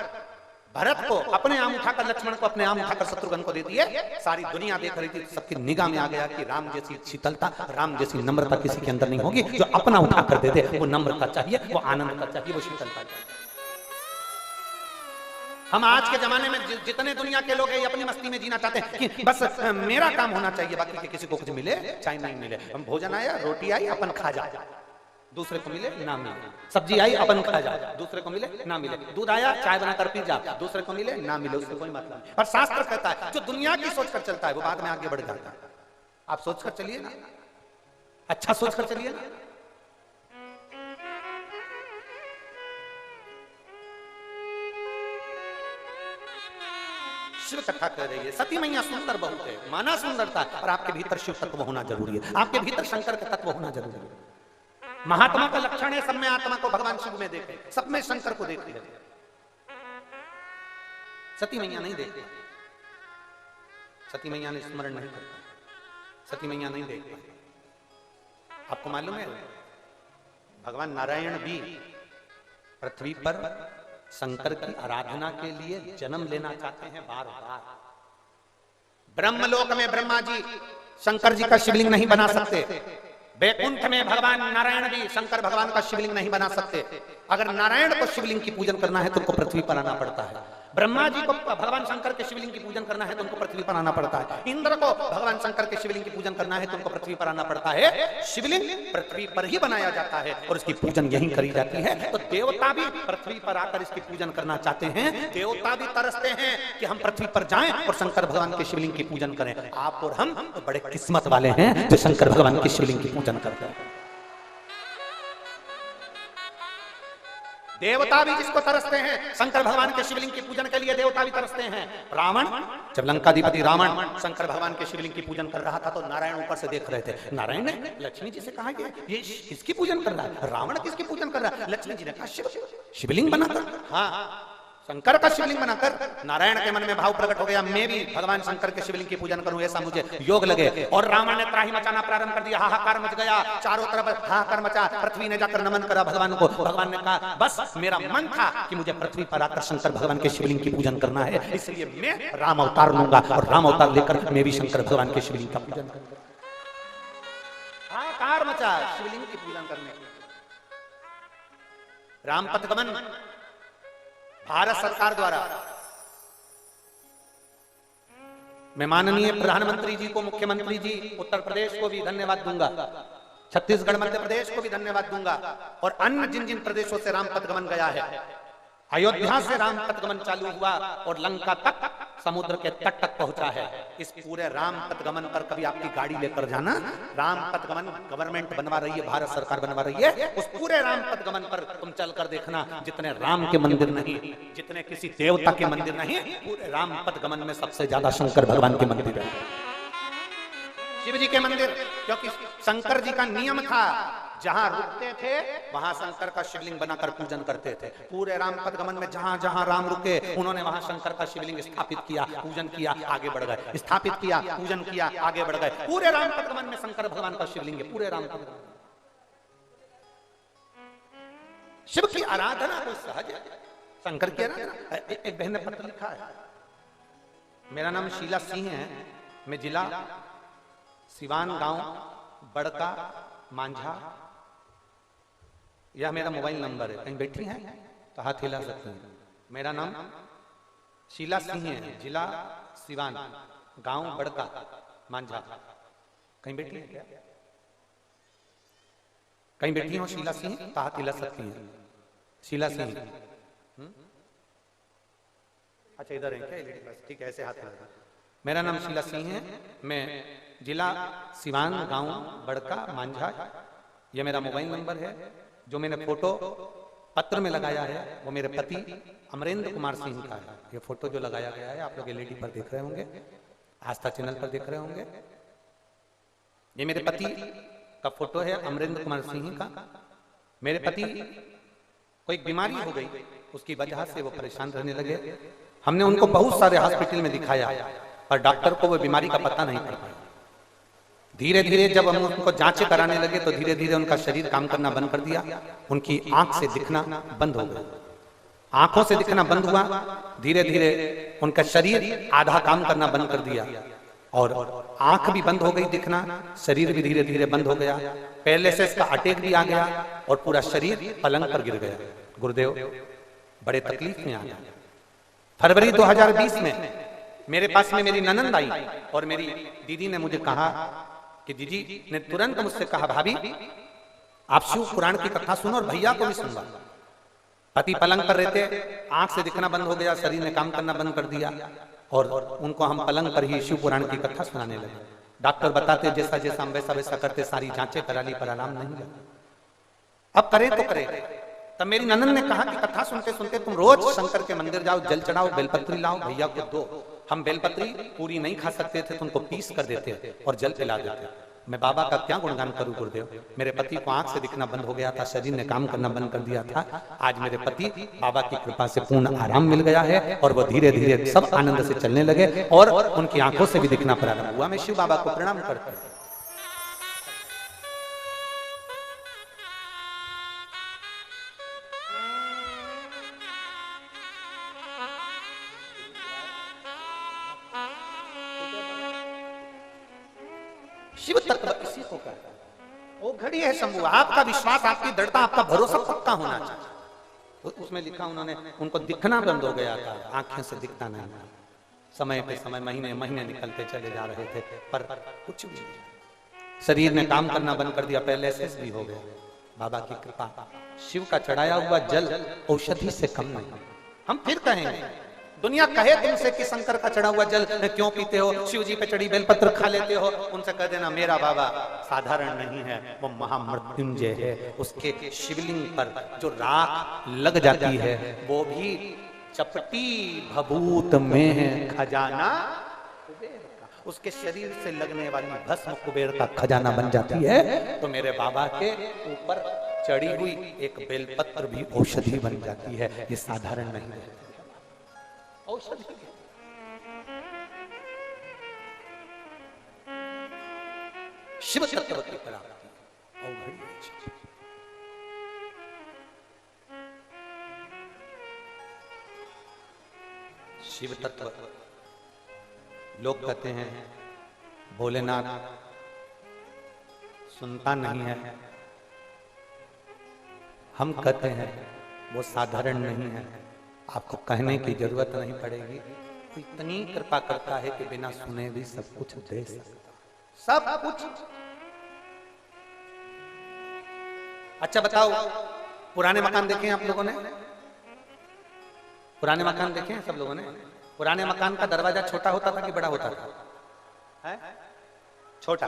भरत को, अपने आम उठाकर लक्ष्मण को, अपने आम उठाकर शत्रुघ्न को दे दिए, सारी दुनिया देख रही थी, सबकी निगाह में आ गया कि राम जैसी शीतलता, राम जैसी नम्रता किसी के अंदर नहीं होगी। जो अपना उठाकर दे दे वो नम्रता चाहिए, वो आनंद का चाहिए, वो शीतलता चाहिए। हम आज के जमाने में जितने दुनिया के लोग हैं अपनी मस्ती में जीना चाहते हैं कि बस मेरा काम होना चाहिए, बाकी के किसी को कुछ मिले चाहे नहीं मिले। हम भोजन आया, रोटी आई, अपन खा जा, दूसरे को मिले ना मिले, सब्जी आई अपन खा जा, दूसरे को मिले ना मिले, दूध आया चाय बनाकर पी जा, दूसरे को मिले ना मिले, उससे कोई मतलब नहीं। पर शास्त्र कहता है जो दुनिया की सोचकर चलता है वो बाद में आगे बढ़ जाता है। आप सोचकर चलिए ना, अच्छा सोचकर चलिए ना। शिव कथा कह रही है, सती मैया सुंदर बहुत है, माना सुंदरता, और आपके भीतर शिव तत्व होना जरूरी है, आपके भीतर शंकर का तत्व होना जरूरी है। महात्मा का लक्षण है सब में आत्मा को भगवान शिव में देखे, सब में शंकर को देखते हैं। सती मैया नहीं देखते, सती मैया ने स्मरण नहीं करता, सती मैया नहीं देख पाई। आपको मालूम है भगवान नारायण भी पृथ्वी पर शंकर की आराधना के लिए जन्म लेना चाहते हैं बार बार। ब्रह्मलोक में ब्रह्मा जी शंकर जी का शिवलिंग नहीं बना सकते, वैकुंठ में भगवान नारायण भी शंकर भगवान का शिवलिंग नहीं बना सकते। अगर नारायण को शिवलिंग की पूजन करना है तो उनको पृथ्वी पर आना पड़ता है। ब्रह्मा जी को भगवान शंकर के शिवलिंग की पूजन करना है तो उनको पृथ्वी पर आना पड़ता है। इंद्र को भगवान शंकर के शिवलिंग की पूजन करना है तो उनको पृथ्वी पर आना पड़ता है। शिवलिंग पृथ्वी पर ही बनाया जाता है और इसकी पूजन यहीं करी जाती है। तो देवता भी पृथ्वी पर आकर इसकी पूजन करना चाहते हैं, देवता भी तरसते हैं कि हम पृथ्वी पर जाएं और शंकर भगवान के शिवलिंग की पूजन करें। आप और हम तो बड़े किस्मत वाले हैं जो शंकर भगवान के शिवलिंग की पूजन करते हैं। देवता भी जिसको तरसते हैं, शंकर भगवान के शिवलिंग की पूजन के लिए देवता भी तरसते हैं। रावण, जब लंकाधिपति रावण शंकर भगवान के शिवलिंग की पूजन कर रहा था तो नारायण ऊपर से देख रहे थे। नारायण ने लक्ष्मी जी से कहा कि ये किसकी पूजन कर रहा है? रावण किसकी पूजन कर रहा है? लक्ष्मी जी ने कहा शिवलिंग बनाकर, हाँ शंकर का शिवलिंग बनाकर। नारायण के मन में भाव प्रकट हो गया, मैं भी भगवान शंकर के शिवलिंग की पूजन करूं, ऐसा मुझे योग लगे। और रावण ने त्राही मचाना प्रारंभ कर दिया, हाहाकार मच गया, चारों तरफ हाहाकार मचा। पृथ्वी ने जाकर नमन करा भगवान को। भगवान ने कहा बस मेरा मन था कि मुझे पृथ्वी पर आकर शंकर भगवान के शिवलिंग की पूजन करना है, इसलिए मैं राम अवतार लूंगा और राम अवतार लेकर मैं भी शंकर भगवान के शिवलिंग का पूजन करूंगा। हाहाकार मचा शिवलिंग की पूजन करने। राम पथगमन भारत सरकार द्वारा, मैं माननीय प्रधानमंत्री जी को, मुख्यमंत्री जी उत्तर प्रदेश को भी धन्यवाद दूंगा, छत्तीसगढ़ मध्य प्रदेश को भी धन्यवाद दूंगा, और अन्य जिन जिन प्रदेशों से राम पथगमन गया है। अयोध्या से राम पथगमन चालू हुआ और लंका तक, समुद्र के तट तक पहुंचा है। इस पूरे राम पथगमन पर कभी आपकी गाड़ी लेकर जाना, राम पथगमन गवर्नमेंट बनवा रही है, भारत सरकार बनवा रही है, उस पूरे राम पथगमन पर तुम चलकर देखना, जितने राम के मंदिर नहीं, जितने किसी देवता के मंदिर नहीं, पूरे राम पथगमन में सबसे ज्यादा शंकर भगवान के मंदिर है, शिव जी के मंदिर। क्योंकि शंकर जी का नियम था जहां रुकते थे वहां शंकर का शिवलिंग बनाकर पूजन करते थे। पूरे राम पथगमन में जहां जहां राम रुके उन्होंने वहां शंकर का शिवलिंग स्थापित किया, पूजन किया, आगे बढ़ गए, स्थापित किया, पूजन किया, आगे बढ़ गए। पूरे राम पथगमन में शंकर भगवान का शिवलिंग है, पूरे राम पथगमन। शिव की आराधना कोई सहज है, शंकर की आराधना। एक बहन ने पत्र लिखा है, मेरा नाम शीला सिंह है, मैं जिला सिवान गांव बड़का मांझा, यह मेरा मोबाइल नंबर है। कहीं बैठी हैं तो हाथ हिला सकती हैं। मेरा नाम शीला सिंह है, जिला सिवान, गांव बड़का मांझा। कहीं बैठी है क्या? कहीं बैठी हो शीला सिंह तो हाथ हिला सकती हैं। शीला सिंह, अच्छा इधर है क्या? ठीक है, ऐसे हाथ हिला। मेरा नाम शीला सिंह है, मैं जिला सिवान, गांव बड़का मांझा। यह मेरा मोबाइल नंबर है। जो मैंने फोटो पत्र में लगाया है वो मेरे पति अमरेंद्र कुमार सिंह का है। ये फोटो जो लगाया गया है आप लोग एलईडी पर देख रहे होंगे, आस्था चैनल पर देख रहे होंगे। ये मेरे पति का फोटो है, अमरेंद्र कुमार सिंह का। मेरे पति को एक बीमारी हो गई, उसकी वजह से वो परेशान रहने लगे। हमने उनको बहुत सारे हॉस्पिटल में दिखाया पर डॉक्टर को वो बीमारी का पता नहीं पड़ पाया। धीरे धीरे जब हम उनको जांचें कराने लगे तो धीरे धीरे उनका शरीर काम करना बंद कर दिया। उनकी आंख से दिखना बंद हो गया, आंखों से दिखना बंद हुआ। धीरे धीरे उनका शरीर आधा काम करना बंद कर दिया और आंख भी बंद हो गई दिखना, शरीर भी धीरे धीरे बंद हो गया। पैरालिसिस का अटैक भी आ गया और पूरा शरीर पलंग पर गिर गया। गुरुदेव बड़े तकलीफ में आ गया। फरवरी 2020 में मेरे पास में मेरी ननंद आई और मेरी दीदी ने मुझे कहा कि दीदी ने तुरंत मुझसे कहा, भाभी आप शिव पुराण की कथा सुनो और भैया को भी सुनवा। पति पलंग पर रहते, आंख से दिखना बंद हो गया, शरीर ने काम करना बंद कर दिया और उनको हम पलंग पर ही शिव पुराण की कथा सुनाने लगे। डॉक्टर बताते जैसा जैसा हम वैसा वैसा करते, सारी जांचें करा ली पर आराम नहीं लगा। अब करें तो करें। तब मेरी ननंद ने कहा कि कथा सुनते सुनते तुम रोज शंकर के मंदिर जाओ, जल चढ़ाओ, बेलपत्री लाओ, भैया को दो। हम बेलपत्री पूरी नहीं खा सकते थे तो उनको पीस कर देते और जल पिला देते। मैं बाबा का क्या गुणगान करूं गुरुदेव। मेरे पति को आंख से दिखना बंद हो गया था, शरीर ने काम करना बंद कर दिया था। आज मेरे पति बाबा की कृपा से पूर्ण आराम मिल गया है और वो धीरे धीरे सब आनंद से चलने लगे और उनकी आंखों से भी दिखना प्रारंभ हुआ। मैं शिव बाबा को प्रणाम करता हूं। शिव तत्व इसी को कहता है। वो घड़ी है शंभु, आपका विश्वास, आपकी दृढ़ता, आपका भरोसा पक्का होना चाहिए। उसमें लिखा उन्होंने उनको दिखना बंद हो गया था, आंखें से दिखता नहीं था। समय पे समय महीने महीने निकलते चले जा रहे थे पर कुछ भी नहीं। शरीर ने काम करना बंद कर दिया, पैरालिसिस भी हो गया। बाबा की कृपा, शिव का चढ़ाया हुआ जल औषधि से कम नहीं। हम फिर कहेंगे, दुनिया कहे तुमसे कि शंकर का चढ़ा हुआ जल क्यों पीते हो, शिव जी पे चढ़ी बेलपत्र खा लेते हो, उनसे कह देना मेरा बाबा साधारण नहीं है, वो महामृत्युंजय है। उसके शिवलिंग पर जो राख लग जाती है वो भी चपटी भभूत में है खजाना कुबेर का। उसके शरीर से लगने वाली भस्म कुबेर का खजाना बन जाती है। तो मेरे बाबा के ऊपर चढ़ी हुई एक बेलपत्र भी औषधि बन जाती है। ये साधारण नहीं है, औषधि। शिव तत्व की प्राप्ति अवघड़ी है। शिव तत्व, लोग कहते हैं भोलेनाथ सुनता नहीं है, हम कहते हैं वो साधारण नहीं है। आपको कहने की जरूरत नहीं पड़ेगी, वो इतनी कृपा करता है कि बिना सुने भी सब कुछ दे सकता, सब कुछ। अच्छा बताओ, पुराने मकान देखे हैं आप लोगों ने? पुराने मकान देखे हैं सब लोगों ने? पुराने मकान का दरवाजा छोटा होता था कि बड़ा होता था? है? छोटा।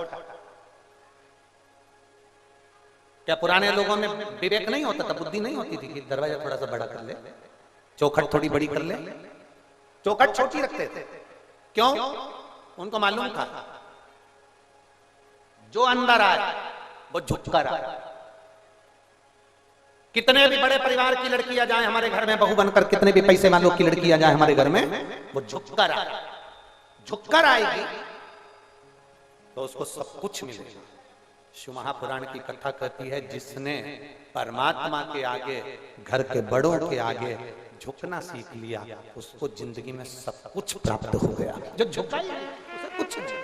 क्या पुराने लोगों में विवेक नहीं होता था, बुद्धि नहीं होती थी कि दरवाजा थोड़ा सा बड़ा कर ले, चौखट थोड़ी बड़ी कर ले? चौखट छोटी रखते थे, क्यों? उनको मालूम था जो अंदर आए वो झुककर आए। कितने भी बड़े परिवार की लड़की आ जाए हमारे घर में बहू बनकर, कितने भी पैसे वालों की लड़की आ जाए हमारे घर में, वो झुककर आए, झुककर आएगी तो उसको सब कुछ मिलेगा। शिव महापुराण की कथा कहती है जिसने परमात्मा के आगे, घर के बड़ों के आगे झुकना सीख लिया उसको जिंदगी में सब कुछ प्राप्त हो गया। जो झुका उसे कुछ नहीं।